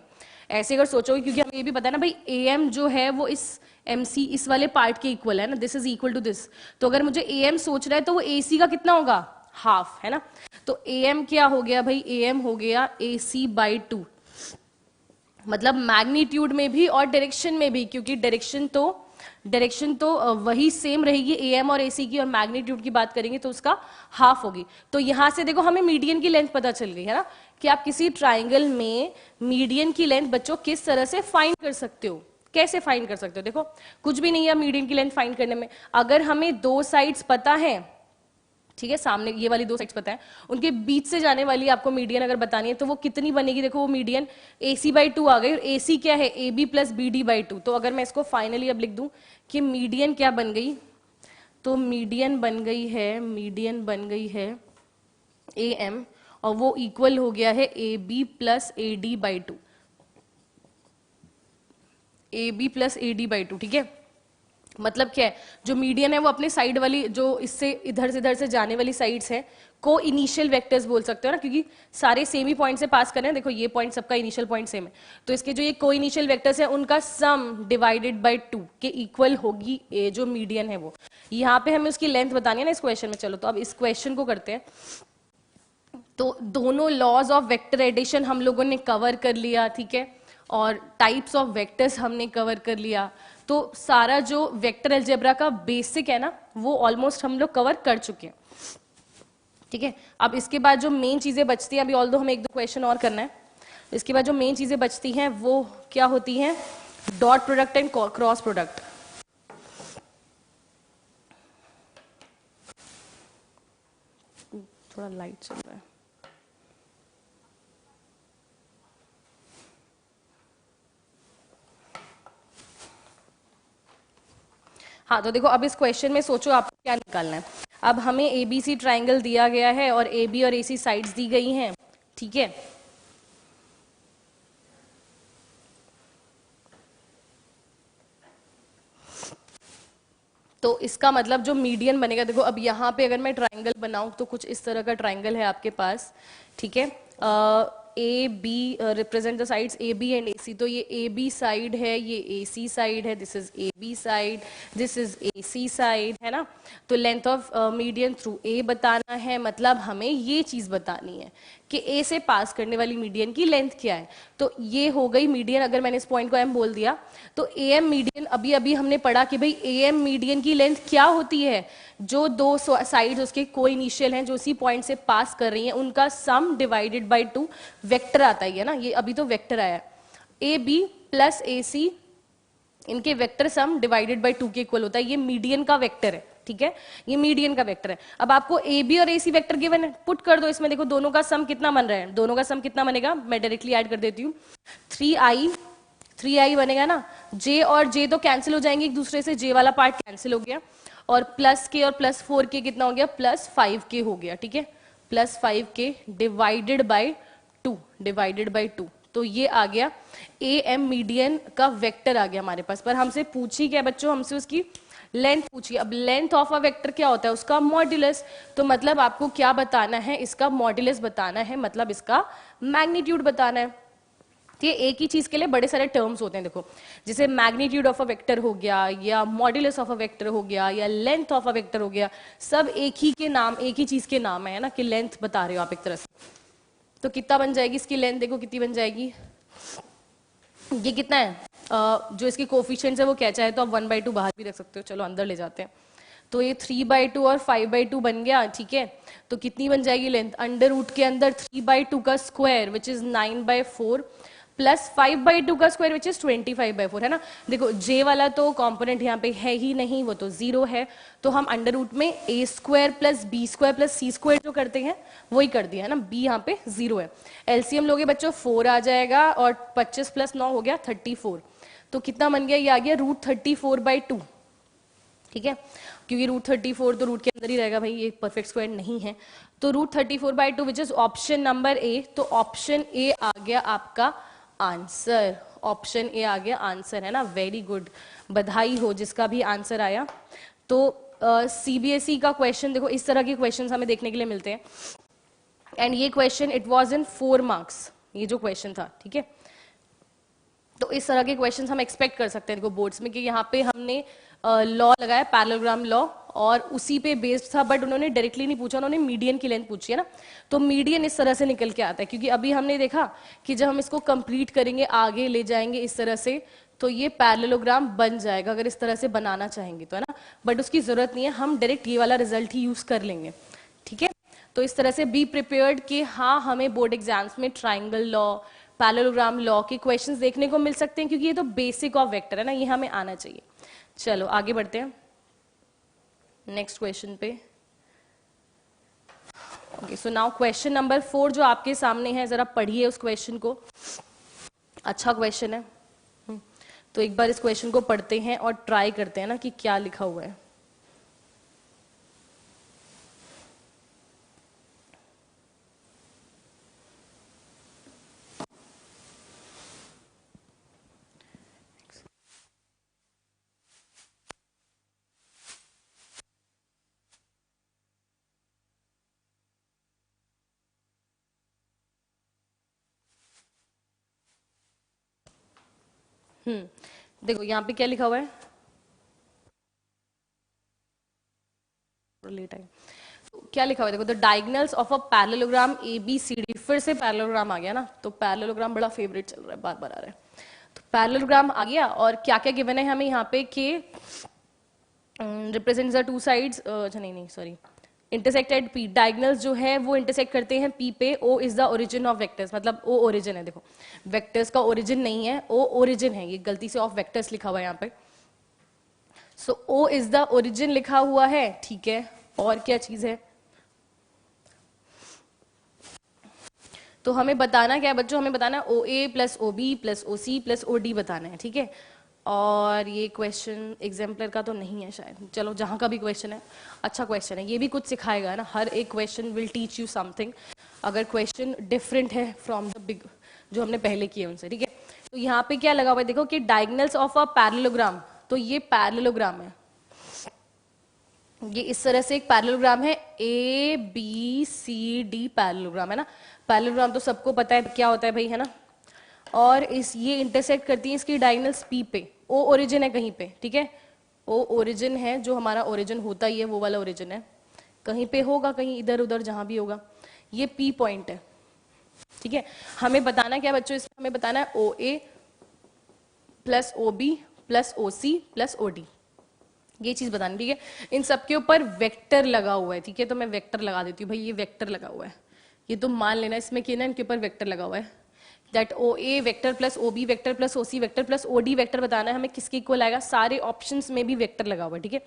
ऐसे अगर सोचोगे, क्योंकि हमें ये भी पता है ना भाई ए एम जो है वो इस एम सी इस वाले पार्ट के इक्वल है ना, this is equal to this. तो अगर मुझे ए एम सोच रहा है तो वो ए सी का कितना होगा? हाफ, है ना। तो ए एम क्या हो गया भाई? ए एम हो गया ए सी बाई 2, मतलब मैग्नीट्यूड में भी और डायरेक्शन में भी, क्योंकि डायरेक्शन तो वही सेम रहेगी ए एम और ए सी की, और मैग्नीट्यूड की बात करेंगे तो उसका हाफ होगी। तो यहां से देखो हमें मीडियन की लेंथ पता चल गई है ना, कि आप किसी ट्राइंगल में मीडियन की लेंथ बच्चों किस तरह से फाइंड कर सकते हो। कैसे फाइंड कर सकते हो? देखो कुछ भी नहीं है मीडियन की लेंथ फाइंड करने में, अगर हमें दो साइड्स पता है, ठीक है, सामने ये वाली दो साइड्स पता है, उनके बीच से जाने वाली आपको मीडियन अगर बतानी है तो वो कितनी बनेगी? देखो वो मीडियन ए सी बाई 2 आ गई, और ए सी क्या है? A B plus B D by 2। तो अगर मैं इसको फाइनली अब लिख दूं कि मीडियन क्या बन गई, तो मीडियन बन गई है ए एम, और वो इक्वल हो गया है A B plus A D by 2, A B plus A D by 2, ठीक है। मतलब क्या है? जो मीडियन है वो अपने साइड वाली, जो इससे इधर से जाने वाली साइड्स है, को इनिशियल वेक्टर्स बोल सकते हो ना, क्योंकि सारे सेम ही पॉइंट से पास कर रहे हैं। देखो ये पॉइंट सबका इनिशियल पॉइंट सेम है, तो इसके जो ये को इनिशियल वेक्टर्स है उनका सम डिवाइडेड बाय 2 के इक्वल होगी ए जो मीडियन है वो। यहाँ पे हमें उसकी लेंथ बतानी है ना इस क्वेश्चन में। चलो तो अब इस क्वेश्चन को करते हैं। तो दोनों लॉज ऑफ वेक्टर एडिशन हम लोगों ने कवर कर लिया, ठीक है, और टाइप्स ऑफ वेक्टर्स हमने कवर कर लिया। तो सारा जो वेक्टर अलजेब्रा का बेसिक है ना वो ऑलमोस्ट हम लोग कवर कर चुके हैं, ठीक है। अब इसके बाद जो मेन चीजें बचती हैं, अभी ऑल्दो हमें एक दो क्वेश्चन और करना है, इसके बाद जो मेन चीजें बचती हैं वो क्या होती हैं? Dot product and cross product. थोड़ा लाइट चल रहा है। हाँ तो देखो अब इस क्वेश्चन में सोचो आपको क्या निकालना है। अब हमें ए बी सी ट्राइंगल दिया गया है और ए बी और ए सी साइड्स दी गई हैं, ठीक है। तो इसका मतलब जो मीडियन बनेगा, देखो अब यहाँ पे अगर मैं ट्राइंगल बनाऊं तो कुछ इस तरह का ट्राइंगल है आपके पास, ठीक है। A B represent the sides A B and A C. तो ये ए बी साइड है, ये ए सी साइड है, this is A B side, this is A C side, है ना। तो length of median through A बताना है, मतलब हमें ये चीज बतानी है कि ए से पास करने वाली मीडियन की लेंथ क्या है। तो ये हो गई मीडियन। अगर मैंने इस पॉइंट को एम बोल दिया तो ए एम मीडियन, अभी अभी हमने पढ़ा कि भाई ए एम मीडियन की लेंथ क्या होती है? जो दो साइड्स उसके को इनिशियल हैं जो उसी पॉइंट से पास कर रही हैं उनका सम डिवाइडेड बाय 2 वेक्टर आता ही है ना, ये अभी तो वेक्टर आया। ए बी प्लस ए सी इनके वेक्टर सम डिवाइडेड बाय 2 के इक्वल होता है, ये मीडियन का वेक्टर है, ठीक है, ये मीडियन का वेक्टर है। अब आपको ए बी और ए सी वेक्टर गिवन है, पुट कर दो इसमें, देखो दोनों का सम कितना बन रहा है, दोनों का सम कितना बनेगा, मैं डायरेक्टली ऐड कर देती हूँ, 3i बनेगा ना। j और j तो कैंसिल हो जाएंगे एक दूसरे से, j वाला पार्ट कैंसिल हो गया, और प्लस के और प्लस 4k कितना हो गया, प्लस 5k हो गया, ठीक है, प्लस 5k डिवाइडेड बाय 2, तो ये आ गया ए एम मीडियन का वेक्टर आ गया हमारे पास। पर हमसे पूछी क्या बच्चों, हमसे उसकी लेंथ पूछी। अब लेंथ ऑफ अ वेक्टर क्या होता है, उसका मॉड्यूलस। तो मतलब आपको क्या बताना है, इसका मॉड्यूलस बताना है, मतलब इसका मैग्नीट्यूड बताना है। तो ये एक ही चीज के लिए बड़े सारे टर्म्स होते हैं, देखो जैसे मैग्नीट्यूड ऑफ अ वेक्टर हो गया, या मॉड्यूलस ऑफ अ वेक्टर हो गया, या लेंथ ऑफ अ वेक्टर हो गया, सब एक ही के नाम, एक ही चीज के नाम है ना, कि लेंथ बता रहे हो आप एक तरह से। तो कितना बन जाएगी इसकी लेंथ, देखो कितनी बन जाएगी, ये कितना है, जो इसके कोफिशिएंट्स है वो क्या, चाहे तो आप 1/2 बाहर भी रख सकते हो, चलो अंदर ले जाते हैं। तो ये 3/2 और 5/2 बन गया, ठीक है। तो कितनी बन जाएगी लेंथ, अंडर रूट के अंदर 3/2 का स्क्वायर विच इज 9/4 प्लस 5/2 का स्क्वायर विच इज 25/4 है ना। देखो जे वाला तो कंपोनेंट यहाँ पे है ही नहीं, वो तो 0 है, तो हम अंडर रूट में a² plus b² plus c² जो करते हैं वही कर दिया है ना। b यहाँ पे 0 है। एलसीएम लोगे बच्चों 4 आ जाएगा और 25 + 9 हो गया 34। तो कितना बन गया, ये आ गया √34/2, ठीक है, क्योंकि √34 तो रूट के अंदर ही रहेगा भाई, ये परफेक्ट स्क्वायर नहीं है। तो √34/2 which is option number A. तो ऑप्शन ए आ गया आपका आंसर, ऑप्शन ए आ गया आंसर, है ना। वेरी गुड, बधाई हो जिसका भी आंसर आया। तो सीबीएसई का क्वेश्चन देखो, इस तरह के क्वेश्चन हमें देखने के लिए मिलते हैं। एंड ये question it was in 4 marks, ये जो क्वेश्चन था, ठीक है। तो इस तरह के क्वेश्चंस हम एक्सपेक्ट कर सकते हैं देखो बोर्ड्स में, कि यहाँ पे हमने लॉ लगाया, पैरेललोग्राम लॉ, और उसी पे बेस्ड था, बट उन्होंने डायरेक्टली नहीं पूछा, उन्होंने मीडियन की लेंथ पूछी है ना। तो मीडियन इस तरह से निकल के आता है, क्योंकि अभी हमने देखा कि जब हम इसको कंप्लीट करेंगे, आगे ले जाएंगे इस तरह से, तो ये पैरेललोग्राम बन जाएगा अगर इस तरह से बनाना चाहेंगे तो, है ना। बट उसकी जरूरत नहीं है, हम डायरेक्ट ये वाला रिजल्ट ही यूज कर लेंगे, ठीक है। तो इस तरह से बी प्रिपेयर्ड कि हाँ, हमें बोर्ड एग्जाम्स में ट्राइंगल लॉ, पैरेललोग्राम लॉ के क्वेश्चंस देखने को मिल सकते हैं, क्योंकि ये तो बेसिक ऑफ वेक्टर है ना, ये हमें आना चाहिए। चलो आगे बढ़ते हैं नेक्स्ट क्वेश्चन पे। Okay, so now question number 4 जो आपके सामने है, जरा पढ़िए उस क्वेश्चन को, अच्छा क्वेश्चन है। तो एक बार इस क्वेश्चन को पढ़ते हैं और ट्राई करते हैं ना कि क्या लिखा हुआ है। देखो यहाँ पे क्या लिखा हुआ है, लेट आए, क्या लिखा हुआ है देखो, the diagonals of a parallelogram ABCD, फिर से पैरेललोग्राम आ गया ना, तो पैरेललोग्राम बड़ा फेवरेट चल रहा है, बार बार आ रहा है। तो पैरेललोग्राम आ गया, और क्या क्या गिवन है हमें यहाँ पे, कि रिप्रेजेंट्स द टू साइड्स, अच्छा नहीं सॉरी, इंटरसेक्टेड P, डायगोनल्स जो है वो इंटरसेक्ट करते हैं P पे। O is the origin of vectors, मतलब O ओरिजिन है, देखो वेक्टर्स का ओरिजिन नहीं है, O ओरिजिन है, ये गलती से ऑफ वेक्टर्स लिखा हुआ है यहाँ पे। सो O इज द ओरिजिन लिखा हुआ है, ठीक है। और क्या चीज है, तो हमें बताना क्या है बच्चों, हमें बताना है OA plus OB plus OC plus OD बताना है, ठीक है। और ये क्वेश्चन एग्जाम्पलर का तो नहीं है शायद, चलो जहां का भी क्वेश्चन है अच्छा क्वेश्चन है, ये भी कुछ सिखाएगा ना, हर एक question will teach you something, अगर क्वेश्चन डिफरेंट है फ्रॉम द बिग जो हमने पहले किए उनसे, ठीक है। तो यहाँ पे क्या लगा हुआ है देखो, कि डायगोनल्स ऑफ अ पैरेललोग्राम, तो ये पैरेललोग्राम है, ये इस तरह से एक पैरेललोग्राम है, ABCD पैरेललोग्राम है ना। पैरेललोग्राम तो सबको पता है क्या होता है भाई, है ना। और इस ये इंटरसेक्ट करती है इसकी डायगोनल्स P पे, O ओरिजिन है कहीं पे, ठीक है, O ओरिजिन है, जो हमारा ओरिजिन होता ही है वो वाला ओरिजिन है, कहीं पे होगा, कहीं इधर उधर जहां भी होगा, ये P पॉइंट है, ठीक है। हमें बताना क्या बच्चों, इसमें हमें बताना है OA plus OB plus OC plus OD, ये चीज बतानी, ठीक है। इन सबके ऊपर वेक्टर लगा हुआ है, ठीक है, तो मैं वेक्टर लगा देती हूँ भाई, ये वेक्टर लगा हुआ है, ये तो मान लेना इसमें कि ना इनके ऊपर वेक्टर लगा हुआ है, that OA vector plus OB vector plus OC vector plus OD vector बताना है हमें, किसके इक्वल आएगा, सारे ऑप्शंस में भी वेक्टर लगा हुआ है, ठीक है।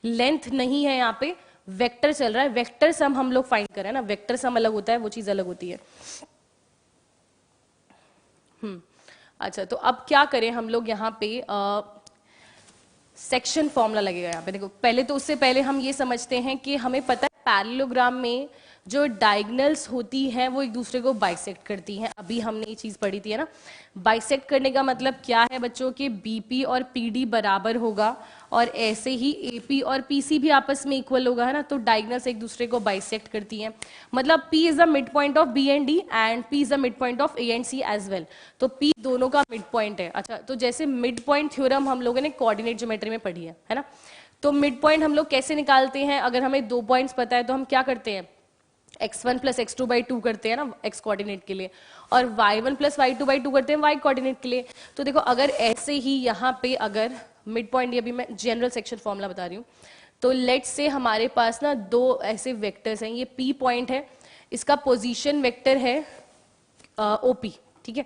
लेंथ नहीं है यहाँ पे, वेक्टर चल रहा है, वेक्टर सम हम लोग फाइंड कर रहे हैं ना, वेक्टर सम अलग होता है, वो चीज अलग होती है। अच्छा, तो अब क्या करें हम लोग, यहाँ पे सेक्शन फॉर्मूला लगेगा यहाँ पे, देखो पहले तो उससे पहले हम ये समझते हैं कि हमें पता है पैरेललोग्राम में जो डायगोनल्स होती हैं वो एक दूसरे को बाइसेक्ट करती हैं, अभी हमने ये चीज पढ़ी थी, है ना। बाइसेक्ट करने का मतलब क्या है बच्चों, कि BP और PD बराबर होगा, और ऐसे ही AP और PC भी आपस में इक्वल होगा, है ना। तो डायगोनल्स एक दूसरे को बाइसेक्ट करती हैं, मतलब P is the mid point of B and D and P is the mid point of A and C as well, तो P दोनों का मिड पॉइंट है। अच्छा, तो जैसे मिड पॉइंट थ्योरम हम लोगों ने कोऑर्डिनेट ज्योमेट्री में पढ़ी है ना। तो मिड पॉइंट हम लोग कैसे निकालते हैं, अगर हमें 2 पॉइंट्स पता है तो हम क्या करते हैं, x1 प्लस x2/2 करते हैं ना x कोऑर्डिनेट के लिए, और y1 प्लस y2/2 करते हैं y कोऑर्डिनेट के लिए। तो देखो अगर ऐसे ही यहाँ पे अगर मिड पॉइंट, ये अभी मैं जनरल सेक्शन फॉर्मूला बता रही हूँ, तो लेट्स से हमारे पास ना 2 ऐसे वेक्टर्स हैं, ये P पॉइंट है, इसका पोजीशन वेक्टर है OP, ठीक है।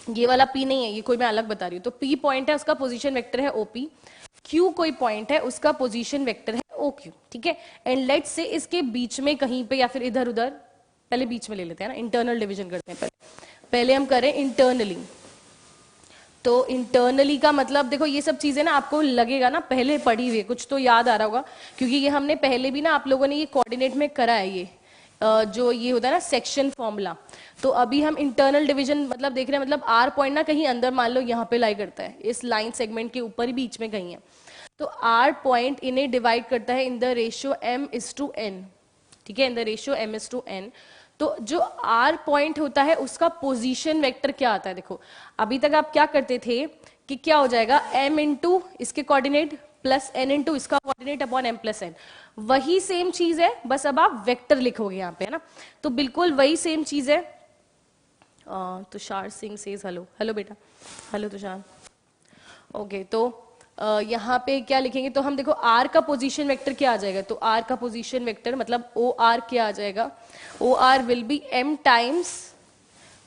ये वाला P नहीं है, ये कोई मैं अलग बता रही हूँ। तो P पॉइंट है, उसका पोजीशन वेक्टर है OP। Q कोई पॉइंट है, उसका पोजीशन वेक्टर है OQ, ठीक है। एंड लेट्स से इसके बीच में कहीं पे या फिर इधर उधर, पहले बीच में ले लेते हैं ना, इंटरनल डिवीजन करते हैं पहले हम करें इंटरनली। तो इंटरनली का मतलब देखो ये सब चीजें ना आपको लगेगा ना पहले पढ़ी हुई, कुछ तो याद आ रहा होगा, क्योंकि ये हमने पहले भी ना आप लोगों ने ये कोऑर्डिनेट में करा है, ये जो ये होता है ना सेक्शन फॉर्मूला। तो अभी हम इंटरनल डिवीजन मतलब देख रहे हैं, मतलब आर पॉइंट ना कहीं अंदर मान लो यहाँ पे लाई करता है, इस लाइन सेगमेंट के ऊपर ही बीच में कहीं है। तो आर पॉइंट इन्हें डिवाइड करता है इन द रेशियो m/n, ठीक है, इन द रेशियो m/n। तो जो आर पॉइंट होता है उसका पोजीशन वेक्टर क्या आता है, देखो अभी तक आप क्या करते थे कि क्या हो जाएगा m इंटू इसके कोऑर्डिनेट प्लस n इंटू इसका coordinate upon m plus n, वही सेम चीज है, बस अब आप वेक्टर लिखोगे यहाँ पे, है ना। तो बिल्कुल वही सेम चीज है। Tushar Singh says hello, hello बेटा, हेलो तुषार। ओके, तो यहाँ पे क्या लिखेंगे, तो हम देखो r का पोजीशन वेक्टर क्या आ जाएगा, तो r का पोजीशन वेक्टर मतलब ओ आर क्या आ जाएगा, O R will be m times,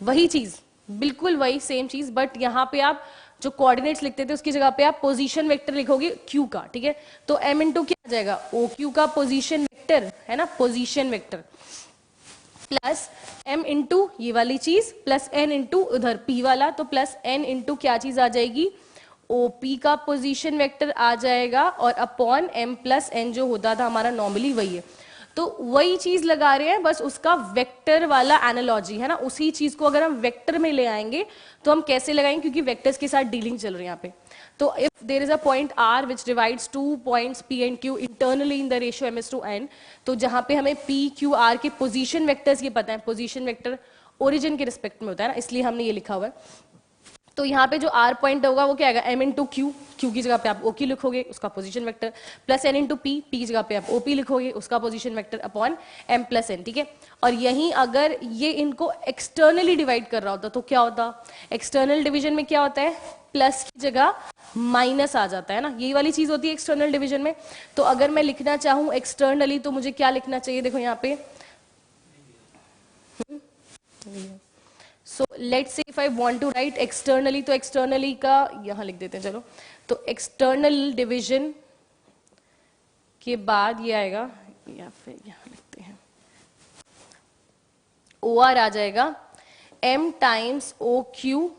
वही चीज बिल्कुल वही सेम चीज, बट यहाँ पे आप जो कोऑर्डिनेट्स लिखते थे उसकी जगह पे आप पोजीशन वेक्टर लिखोगे q का, ठीक है। तो m इंटू क्या आ जाएगा, ओ क्यू का पोजीशन वेक्टर है ना, position vector plus m into ये वाली चीज प्लस n इंटू उधर p वाला, तो प्लस n इंटू क्या चीज आ जाएगी, OP का पोजीशन वेक्टर आ जाएगा, और अपॉन m प्लस n जो होता था हमारा नॉर्मली वही है। तो वही चीज लगा रहे हैं, बस उसका वेक्टर वाला एनालॉजी है ना, उसी चीज को अगर हम वेक्टर में ले आएंगे तो हम कैसे लगाएंगे, क्योंकि वेक्टर्स के साथ डीलिंग चल रही है यहाँ पे। तो if there is a point R which divides two points P and Q internally in the ratio m/n, तो जहां पे हमें P Q R के पोजीशन वेक्टर्स ये पता है, पोजीशन वेक्टर ओरिजिन के रिस्पेक्ट में होता है ना, इसलिए हमने ये लिखा हुआ है। तो यहाँ पे जो R पॉइंट होगा वो क्या आएगा, m इंटू क्यू, क्यू की जगह पे आप OQ लिखोगे उसका position vector, plus n into P, P की जगह पे आप OP लिखोगे उसका position vector, upon m plus n, ठीक है। और यहीं अगर ये इनको एक्सटर्नली डिवाइड कर रहा होता तो क्या होता, एक्सटर्नल डिवीजन में क्या होता है, प्लस की जगह माइनस आ जाता है ना, यही वाली चीज होती है एक्सटर्नल डिवीजन में। तो अगर मैं लिखना चाहूँ एक्सटर्नली तो मुझे क्या लिखना चाहिए, देखो यहाँ पे, so let's say if I want to write externally, तो एक्सटर्नली का यहां लिख देते हैं, चलो। तो एक्सटर्नल डिवीजन के बाद ये आएगा, या फिर यहां लिखते हैं OR आ जाएगा m times OQ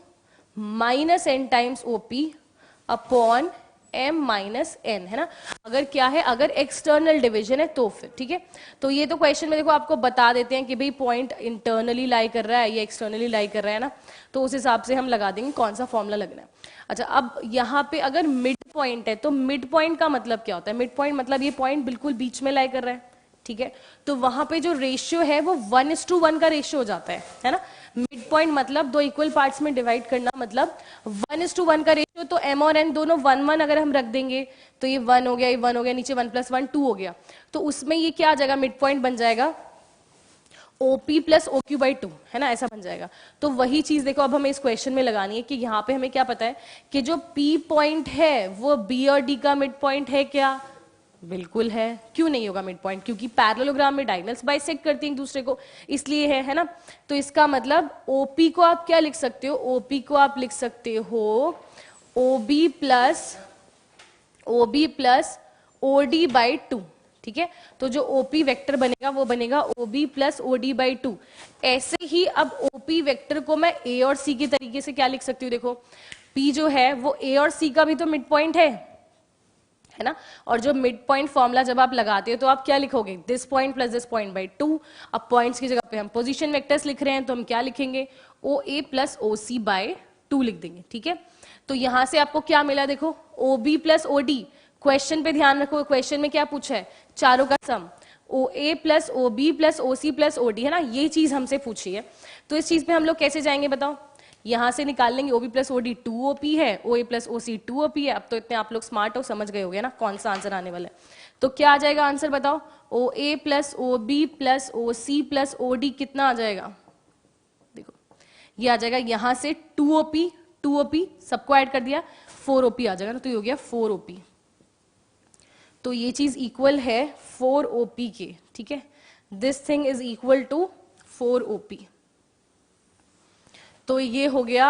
minus n times OP upon m minus n, है ना। अगर क्या है, अगर एक्सटर्नल डिवीजन है तो फिर ठीक है। तो ये तो क्वेश्चन में देखो आपको बता देते हैं कि भाई पॉइंट इंटरनली लाई कर रहा है या एक्सटर्नली लाई कर रहा है ना, तो उस हिसाब से हम लगा देंगे कौन सा फॉर्मूला लगना है। अच्छा, अब यहाँ पे अगर मिड पॉइंट है तो मिड पॉइंट का मतलब क्या होता है, मिड पॉइंट मतलब ये पॉइंट बिल्कुल बीच में लाई कर रहा है, ठीक है। तो वहां पे जो रेशियो है वो 1:1 का रेशियो हो जाता है ना। मिड पॉइंट मतलब दो इक्वल पार्ट्स में डिवाइड करना, मतलब 1:1 का रेशियो। तो m और n दोनों 1:1 अगर हम रख देंगे तो ये 1 हो गया, ये 1 हो गया, नीचे 1 + 1 2 हो गया। तो उसमें ये क्या आ जाएगा, मिड पॉइंट बन जाएगा OP + OQ/2, है ना, ऐसा बन जाएगा। तो वही चीज देखो अब हमें इस क्वेश्चन में लगानी है कि यहाँ पे हमें क्या पता है कि जो P पॉइंट है वो B और D का मिड पॉइंट है क्या, बिल्कुल है। क्यों नहीं होगा मिड पॉइंट, क्योंकि पैरेललोग्राम में डायगोनल्स बाइसेक्ट करती हैं एक दूसरे को, इसलिए है ना। तो इसका मतलब OP को आप क्या लिख सकते हो, OP को आप लिख सकते हो OB प्लस OD/2, ठीक है। तो जो OP वेक्टर बनेगा वो बनेगा OB + OD/2। ऐसे ही अब OP वेक्टर को मैं A और C के तरीके से क्या लिख सकती हूँ, देखो P जो है वो A और C का भी तो मिड पॉइंट है ना। और जो मिड पॉइंट फॉर्मूला जब आप लगाते हो तो आप क्या लिखोगे, this point plus this point by 2। अब पॉइंट्स की जगह पे हम पोजीशन वेक्टर्स लिख रहे हैं तो हम क्या लिखेंगे, OA + OC/2 लिख देंगे, ठीक है। तो यहां से आपको क्या मिला, देखो OB + OD। क्वेश्चन पे ध्यान रखो, क्वेश्चन में क्या पूछा है, चारों का सम, OA + OB + OC + OD, है ना, ये चीज हमसे पूछी है। तो इस चीज पे हम लोग कैसे जाएंगे बताओ, यहां से निकाल लेंगे OB + OD 2OP है, OA + OC 2OP है। अब तो इतने आप लोग स्मार्ट हो, समझ गए होगे ना कौन सा आंसर आने वाला है। तो क्या आ जाएगा आंसर बताओ, OA + OB + OC + OD कितना आ जाएगा, देखो ये आ जाएगा यहां से 2OP सबको ऐड कर दिया 4OP आ जाएगा ना, तो ये हो गया 4OP। तो ये चीज इक्वल है 4OP के, ठीक है। This thing is equal to 4OP। तो ये हो गया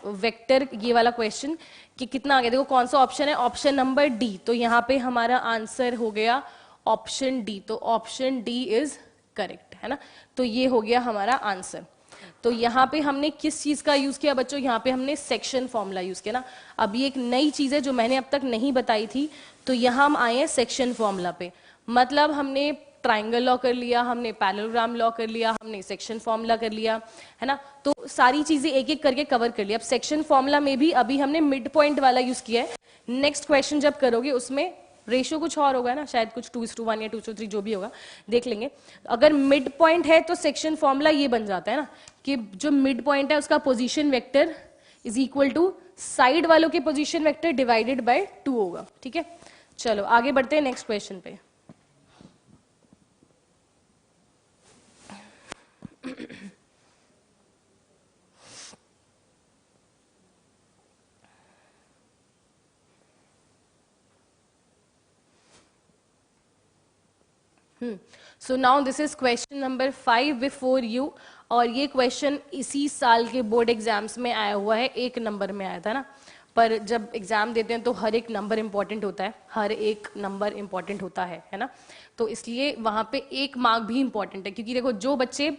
वेक्टर ये वाला क्वेश्चन कि कितना आ गया। देखो कौन सा ऑप्शन है, ऑप्शन नंबर डी। तो यहाँ पे हमारा आंसर हो गया ऑप्शन डी। तो ऑप्शन डी इज करेक्ट, है ना। तो ये हो गया हमारा आंसर। तो यहाँ पे हमने किस चीज का यूज किया बच्चों, यहाँ पे हमने सेक्शन फॉर्मूला यूज किया ना। अब ये एक नई चीज है जो मैंने अब तक नहीं बताई थी। तो यहाँ हम आए हैं सेक्शन फॉर्मूला पे, मतलब हमने ट्राइंगल लॉ कर लिया, हमने पैरेललोग्राम लॉ कर लिया, हमने सेक्शन फॉर्मूला कर लिया, है ना। तो सारी चीजें एक एक करके कवर कर लिया। अब सेक्शन फॉर्मूला में भी अभी हमने मिड पॉइंट वाला यूज किया है। नेक्स्ट क्वेश्चन जब करोगे उसमें रेशियो कुछ और होगा ना, शायद कुछ 2:1 या 2:3 जो भी होगा देख लेंगे। अगर मिड पॉइंट है तो सेक्शन फॉर्मूला ये बन जाता है ना कि जो मिड पॉइंट है उसका position vector is equal to side वालों के पोजीशन वेक्टर डिवाइडेड बाय 2 होगा। ठीक है, चलो आगे बढ़ते हैं नेक्स्ट क्वेश्चन पे। So now this is question number 5 before you. और ये क्वेश्चन इसी साल के बोर्ड एग्जाम्स में आया हुआ है, 1 नंबर में आया था ना। पर जब एग्जाम देते हैं तो हर एक नंबर इंपॉर्टेंट होता है, हर एक नंबर इंपॉर्टेंट होता है ना। तो इसलिए वहां पे 1 मार्क भी इंपॉर्टेंट है, क्योंकि देखो जो बच्चे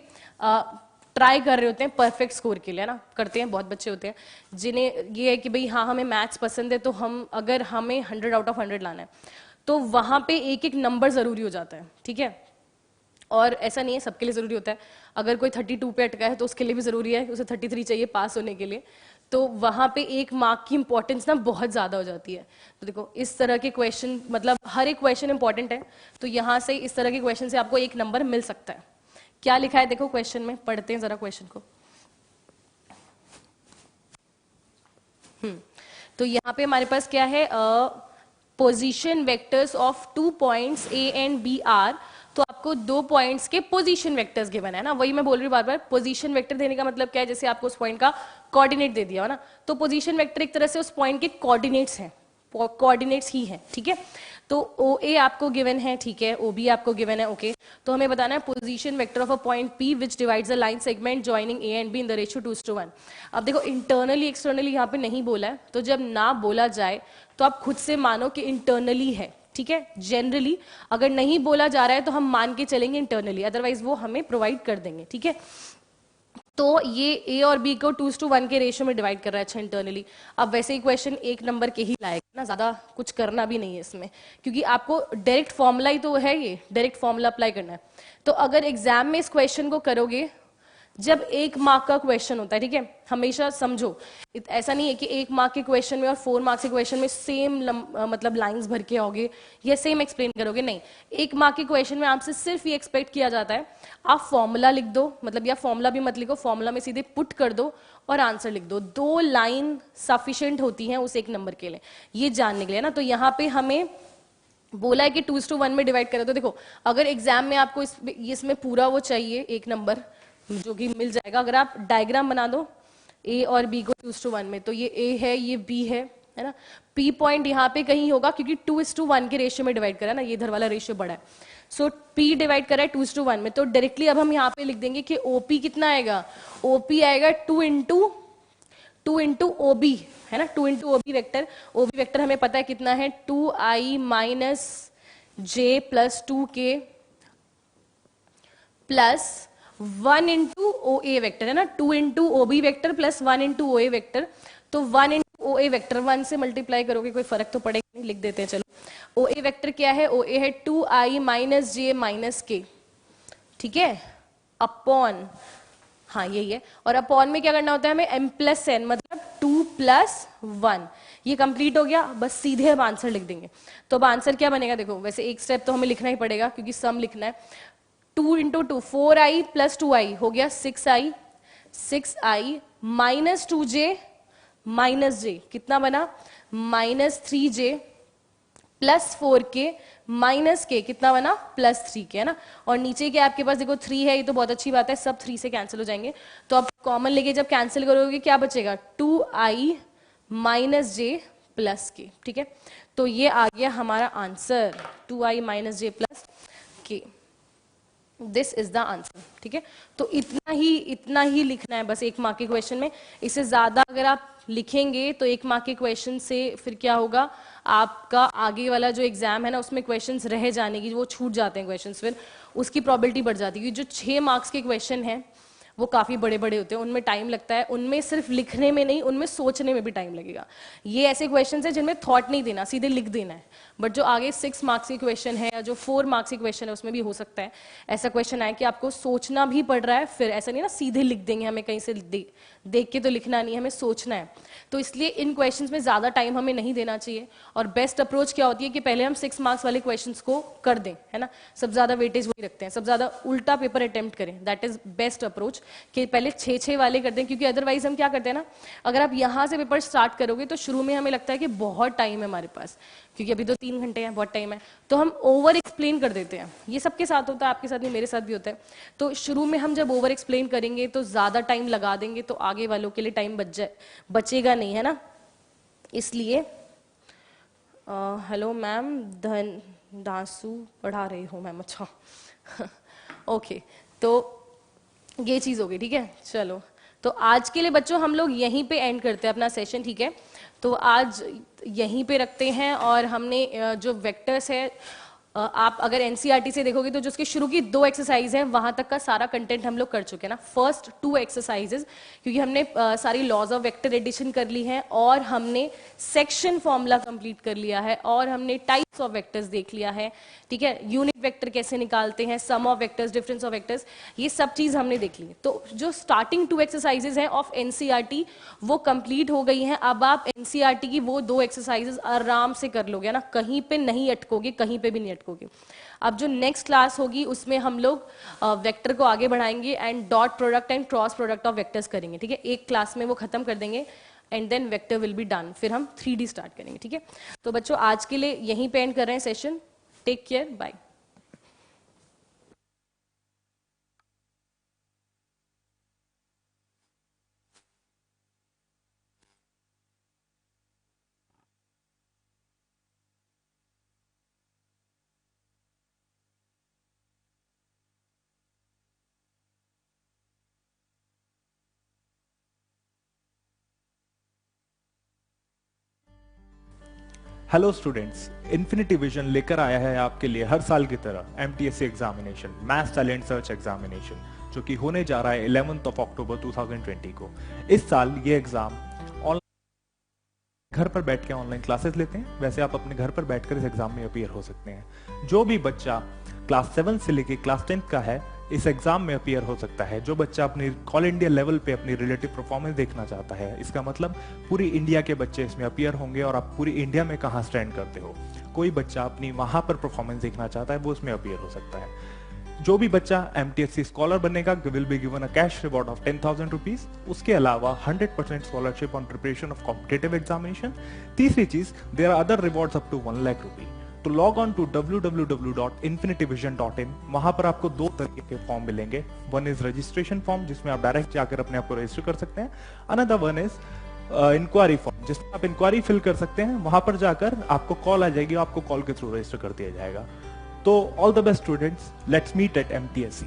ट्राई कर रहे होते हैं परफेक्ट स्कोर के लिए ना, करते हैं बहुत बच्चे होते हैं जिन्हें ये है कि भाई हाँ हमें मैथ्स पसंद है, तो हम अगर हमें 100 आउट ऑफ 100 लाना है तो वहां पे एक एक नंबर जरूरी हो जाता है। ठीक है, और ऐसा नहीं है सबके लिए जरूरी होता है। अगर कोई 32 पे अटका है तो उसके लिए भी जरूरी है, उसे 33 चाहिए पास होने के लिए। तो वहां पे 1 मार्क की इंपॉर्टेंस ना बहुत ज्यादा हो जाती है। तो देखो इस तरह के क्वेश्चन, मतलब हर एक क्वेश्चन इंपॉर्टेंट है, तो यहाँ से इस तरह के क्वेश्चन से आपको 1 नंबर मिल सकता है। क्या लिखा है देखो क्वेश्चन में, पढ़ते हैं जरा क्वेश्चन को। तो यहाँ पे हमारे पास क्या है, position vectors of 2 points A and B are. तो आपको 2 पॉइंट्स के पोजीशन वेक्टर्स गिवन है ना, वही मैं बोल रही हूँ बार बार। पोजीशन वेक्टर देने का मतलब क्या है, जैसे आपको उस पॉइंट का कोऑर्डिनेट दे दिया हो ना, तो पोजीशन वेक्टर एक तरह से उस पॉइंट के कोऑर्डिनेट्स हैं, कोऑर्डिनेट्स ही हैं। ठीक है, तो ओ ए आपको गिवन है, ठीक है, ओ बी आपको गिवन है, ओके। तो हमें बताना है position vector of a point P which divides a line segment joining A and be in the ratio 2:1। अब देखो इंटरनली एक्सटर्नली यहाँ पे नहीं बोला है, तो जब ना बोला जाए तो आप खुद से मानो कि इंटरनली है। ठीक है, जनरली अगर नहीं बोला जा रहा है तो हम मान के चलेंगे इंटरनली, अदरवाइज वो हमें प्रोवाइड कर देंगे। ठीक है, तो ये ए और बी को 2:1 के रेशियो में डिवाइड कर रहा है, अच्छा इंटरनली। अब वैसे ही क्वेश्चन 1 नंबर के ही लाएगा ना, ज्यादा कुछ करना भी नहीं है इसमें, क्योंकि आपको डायरेक्ट फॉर्मूला ही तो है, ये डायरेक्ट फॉर्मूला अप्लाई करना है। तो अगर एग्जाम में इस क्वेश्चन को करोगे, जब 1 मार्क का क्वेश्चन होता है, ठीक है, हमेशा समझो ऐसा नहीं है कि 1 मार्क के क्वेश्चन में और 4 मार्क्स के क्वेश्चन में सेम मतलब लाइंस भर के आओगे या सेम एक्सप्लेन करोगे, नहीं। 1 मार्क के क्वेश्चन में आपसे सिर्फ ये एक्सपेक्ट किया जाता है आप फॉर्मूला लिख दो, मतलब या फॉर्मूला भी मत लिखो, फॉर्मूला में सीधे पुट कर दो और आंसर लिख दो। 2 लाइन सफिशिएंट होती हैं उस 1 नंबर के लिए, ये जानने के लिए ना। तो यहाँ पे हमें बोला है कि 2:1 में डिवाइड करें। तो देखो अगर एग्जाम में आपको इसमें पूरा वो चाहिए 1 नंबर, जो कि मिल जाएगा अगर आप डायग्राम बना दो ए और बी को 2:1 में। तो ये ए है, ये बी है ना। पी पॉइंट यहाँ पे कहीं होगा क्योंकि 2:1 के रेशियो में डिवाइड करा ना, ये इधर वाला रेशियो बड़ा है। सो पी डिवाइड करा है 2:1 में, तो डायरेक्टली अब हम यहाँ पे लिख देंगे कि ओपी कितना आएगा, ओपी आएगा 2 इंटू ओबी, है ना, 2 into O B vector. O B vector हमें पता है कितना है, 2i minus j plus 2k plus 1 into O A vector, है ना, 2 into O B vector plus 1 into O A vector. तो 1 इंटू ओ ए वेक्टर 1 से मल्टीप्लाई करोगे, कोई फर्क तो पड़ेगा नहीं, लिख देते हैं चलो। ओ ए वेक्टर क्या है, ओ ए है 2i माइनस जे माइनस के, ठीक है, अपॉन, हाँ यही है। और अपॉन में क्या करना होता है हमें, m प्लस एन, मतलब 2 प्लस 1। ये कंप्लीट हो गया, बस सीधे अब आंसर लिख देंगे। तो अब आंसर क्या बनेगा, देखो वैसे एक स्टेप तो हमें लिखना ही पड़ेगा क्योंकि सम लिखना है। 2 इंटू 2 4i प्लस 2i हो गया 6i, 6i minus 2j minus j कितना बना, minus 3j plus 4k minus के कितना बना, प्लस 3k, है ना। और नीचे के आपके पास देखो 3 है, ये तो बहुत अच्छी बात है, सब 3 से कैंसिल हो जाएंगे। तो आप कॉमन लेके जब कैंसिल करोगे क्या बचेगा, 2i माइनस j प्लस के, ठीक है। तो ये आ गया हमारा answer 2i minus j plus के। दिस इज द आंसर, ठीक है। तो इतना ही लिखना है बस 1 मार्क के क्वेश्चन में। इससे ज्यादा अगर आप लिखेंगे तो 1 मार्क के क्वेश्चन से फिर क्या होगा, आपका आगे वाला जो एग्जाम है ना उसमें क्वेश्चंस रह जाने की, वो छूट जाते हैं क्वेश्चंस, फिर उसकी प्रोबेबिलिटी बढ़ जाती है। क्योंकि जो 6 मार्क्स के क्वेश्चन हैं वो काफ़ी बड़े बड़े होते हैं, उनमें टाइम लगता है, उनमें सिर्फ लिखने में नहीं, उनमें सोचने में भी टाइम लगेगा। ये ऐसे क्वेश्चन है जिनमें थॉट नहीं देना, सीधे लिख देना है। बट जो आगे 6 मार्क्स के क्वेश्चन है या जो 4 मार्क्स के क्वेश्चन है उसमें भी हो सकता है ऐसा क्वेश्चन आए कि आपको सोचना भी पड़ रहा है, फिर ऐसा नहीं ना सीधे लिख देंगे, हमें कहीं से देख के तो लिखना नहीं, हमें सोचना है। तो इसलिए इन क्वेश्चंस में ज़्यादा टाइम हमें नहीं देना चाहिए। और बेस्ट अप्रोच क्या होती है कि पहले हम 6 मार्क्स वाले क्वेश्चंस को कर दें, है ना, सब ज़्यादा वेटेज वही रखते हैं, सब ज़्यादा उल्टा पेपर अटेम्प्ट करें, दैट इज बेस्ट अप्रोच, कि पहले 6 वाले कर दें। क्योंकि अदरवाइज हम क्या करते हैं ना, अगर आप यहाँ से पेपर स्टार्ट करोगे तो शुरू में हमें लगता है कि बहुत टाइम है हमारे पास, क्योंकि अभी तो 3 घंटे हैं, बहुत टाइम है, तो हम ओवर एक्सप्लेन कर देते हैं। ये सबके साथ होता है, आपके साथ नहीं, मेरे साथ भी होता है। तो शुरू में हम जब ओवर एक्सप्लेन करेंगे तो ज़्यादा टाइम लगा देंगे, तो आगे वालों के लिए टाइम बचेगा नहीं, है ना। इसलिए हेलो मैम, दासू पढ़ा रही हूँ मैम, अच्छा ओके, तो ये चीज़ होगी, ठीक है। चलो, तो आज के लिए बच्चों हम लोग यहीं पे एंड करते हैं अपना सेशन, ठीक है। तो आज यहीं पे रखते हैं। और हमने जो वेक्टर्स है, आप अगर एनसीईआरटी से देखोगे तो जो उसके शुरू की 2 एक्सरसाइज हैं वहां तक का सारा कंटेंट हम लोग कर चुके हैं ना, फर्स्ट 2 एक्सरसाइजेज, क्योंकि हमने सारी लॉज ऑफ वेक्टर एडिशन कर ली है, और हमने सेक्शन फॉर्मूला कंप्लीट कर लिया है, और हमने टाइप्स ऑफ वेक्टर्स देख लिया है, ठीक है। यूनिट वेक्टर कैसे निकालते हैं, sum of vectors, difference of vectors, ये सब चीज हमने देख ली है। तो जो स्टार्टिंग 2 एक्सरसाइजेज हैं ऑफ एनसीईआरटी वो कंप्लीट हो गई हैं। अब आप एनसीईआरटी की वो 2 एक्सरसाइजेज आराम से कर लोगे ना, कहीं पे नहीं अटकोगे, कहीं पे भी नहीं अटकोगे। अब जो नेक्स्ट क्लास होगी उसमें हम लोग वेक्टर को आगे बढ़ाएंगे and dot product and cross product of vectors करेंगे, ठीक है। एक क्लास में वो खत्म कर देंगे and then vector will be done, फिर हम 3D स्टार्ट करेंगे, ठीक है। तो बच्चों आज के लिए यहीं पे एंड कर रहे हैं session. Take care, bye. Hello students, infinity vision लेकर आया है आपके लिए हर साल की तरह MTSC examination, maths talent search examination, जो कि होने जा रहा है 11 अक्टूबर 2020 को। इस साल ये एग्जाम घर पर बैठ के ऑनलाइन क्लासेस लेते हैं, वैसे आप अपने घर पर बैठकर इस एग्जाम में अपीयर हो सकते हैं। जो भी बच्चा क्लास 7 से लेके क्लास 10 का है इस एग्जाम में अपीयर हो सकता है। जो बच्चा अपनी ऑल इंडिया लेवल पे अपनी रिलेटिव परफॉर्मेंस देखना चाहता है, इसका मतलब पूरी इंडिया के बच्चे इसमें अपीयर होंगे और आप पूरी इंडिया में कहाँ स्टैंड करते हो। कोई बच्चा अपनी वहां पर परफॉर्मेंस देखना चाहता है, वो इसमें अपीयर हो सकता है। जो भी बच्चा एमटीएससी स्कॉलर बनेगा will be given a cash reward of 10,000 rupees. उसके अलावा 100% scholarship on preparation of competitive examination. तीसरी चीज, there are other rewards up to 1 lakh rupee. तो लॉग ऑन टू www.infinityvision.in। वहां पर आपको 2 तरीके के फॉर्म मिलेंगे। वन इज रजिस्ट्रेशन फॉर्म, जिसमें आप डायरेक्ट जाकर अपने आप को रजिस्टर कर सकते हैं। Another one is inquiry form, जिसमें आप इंक्वायरी फिल कर सकते हैं। वहां पर जाकर आपको कॉल आ जाएगी, आपको कॉल के थ्रू रजिस्टर कर दिया जाएगा। तो all the best students, let's meet at MTSC.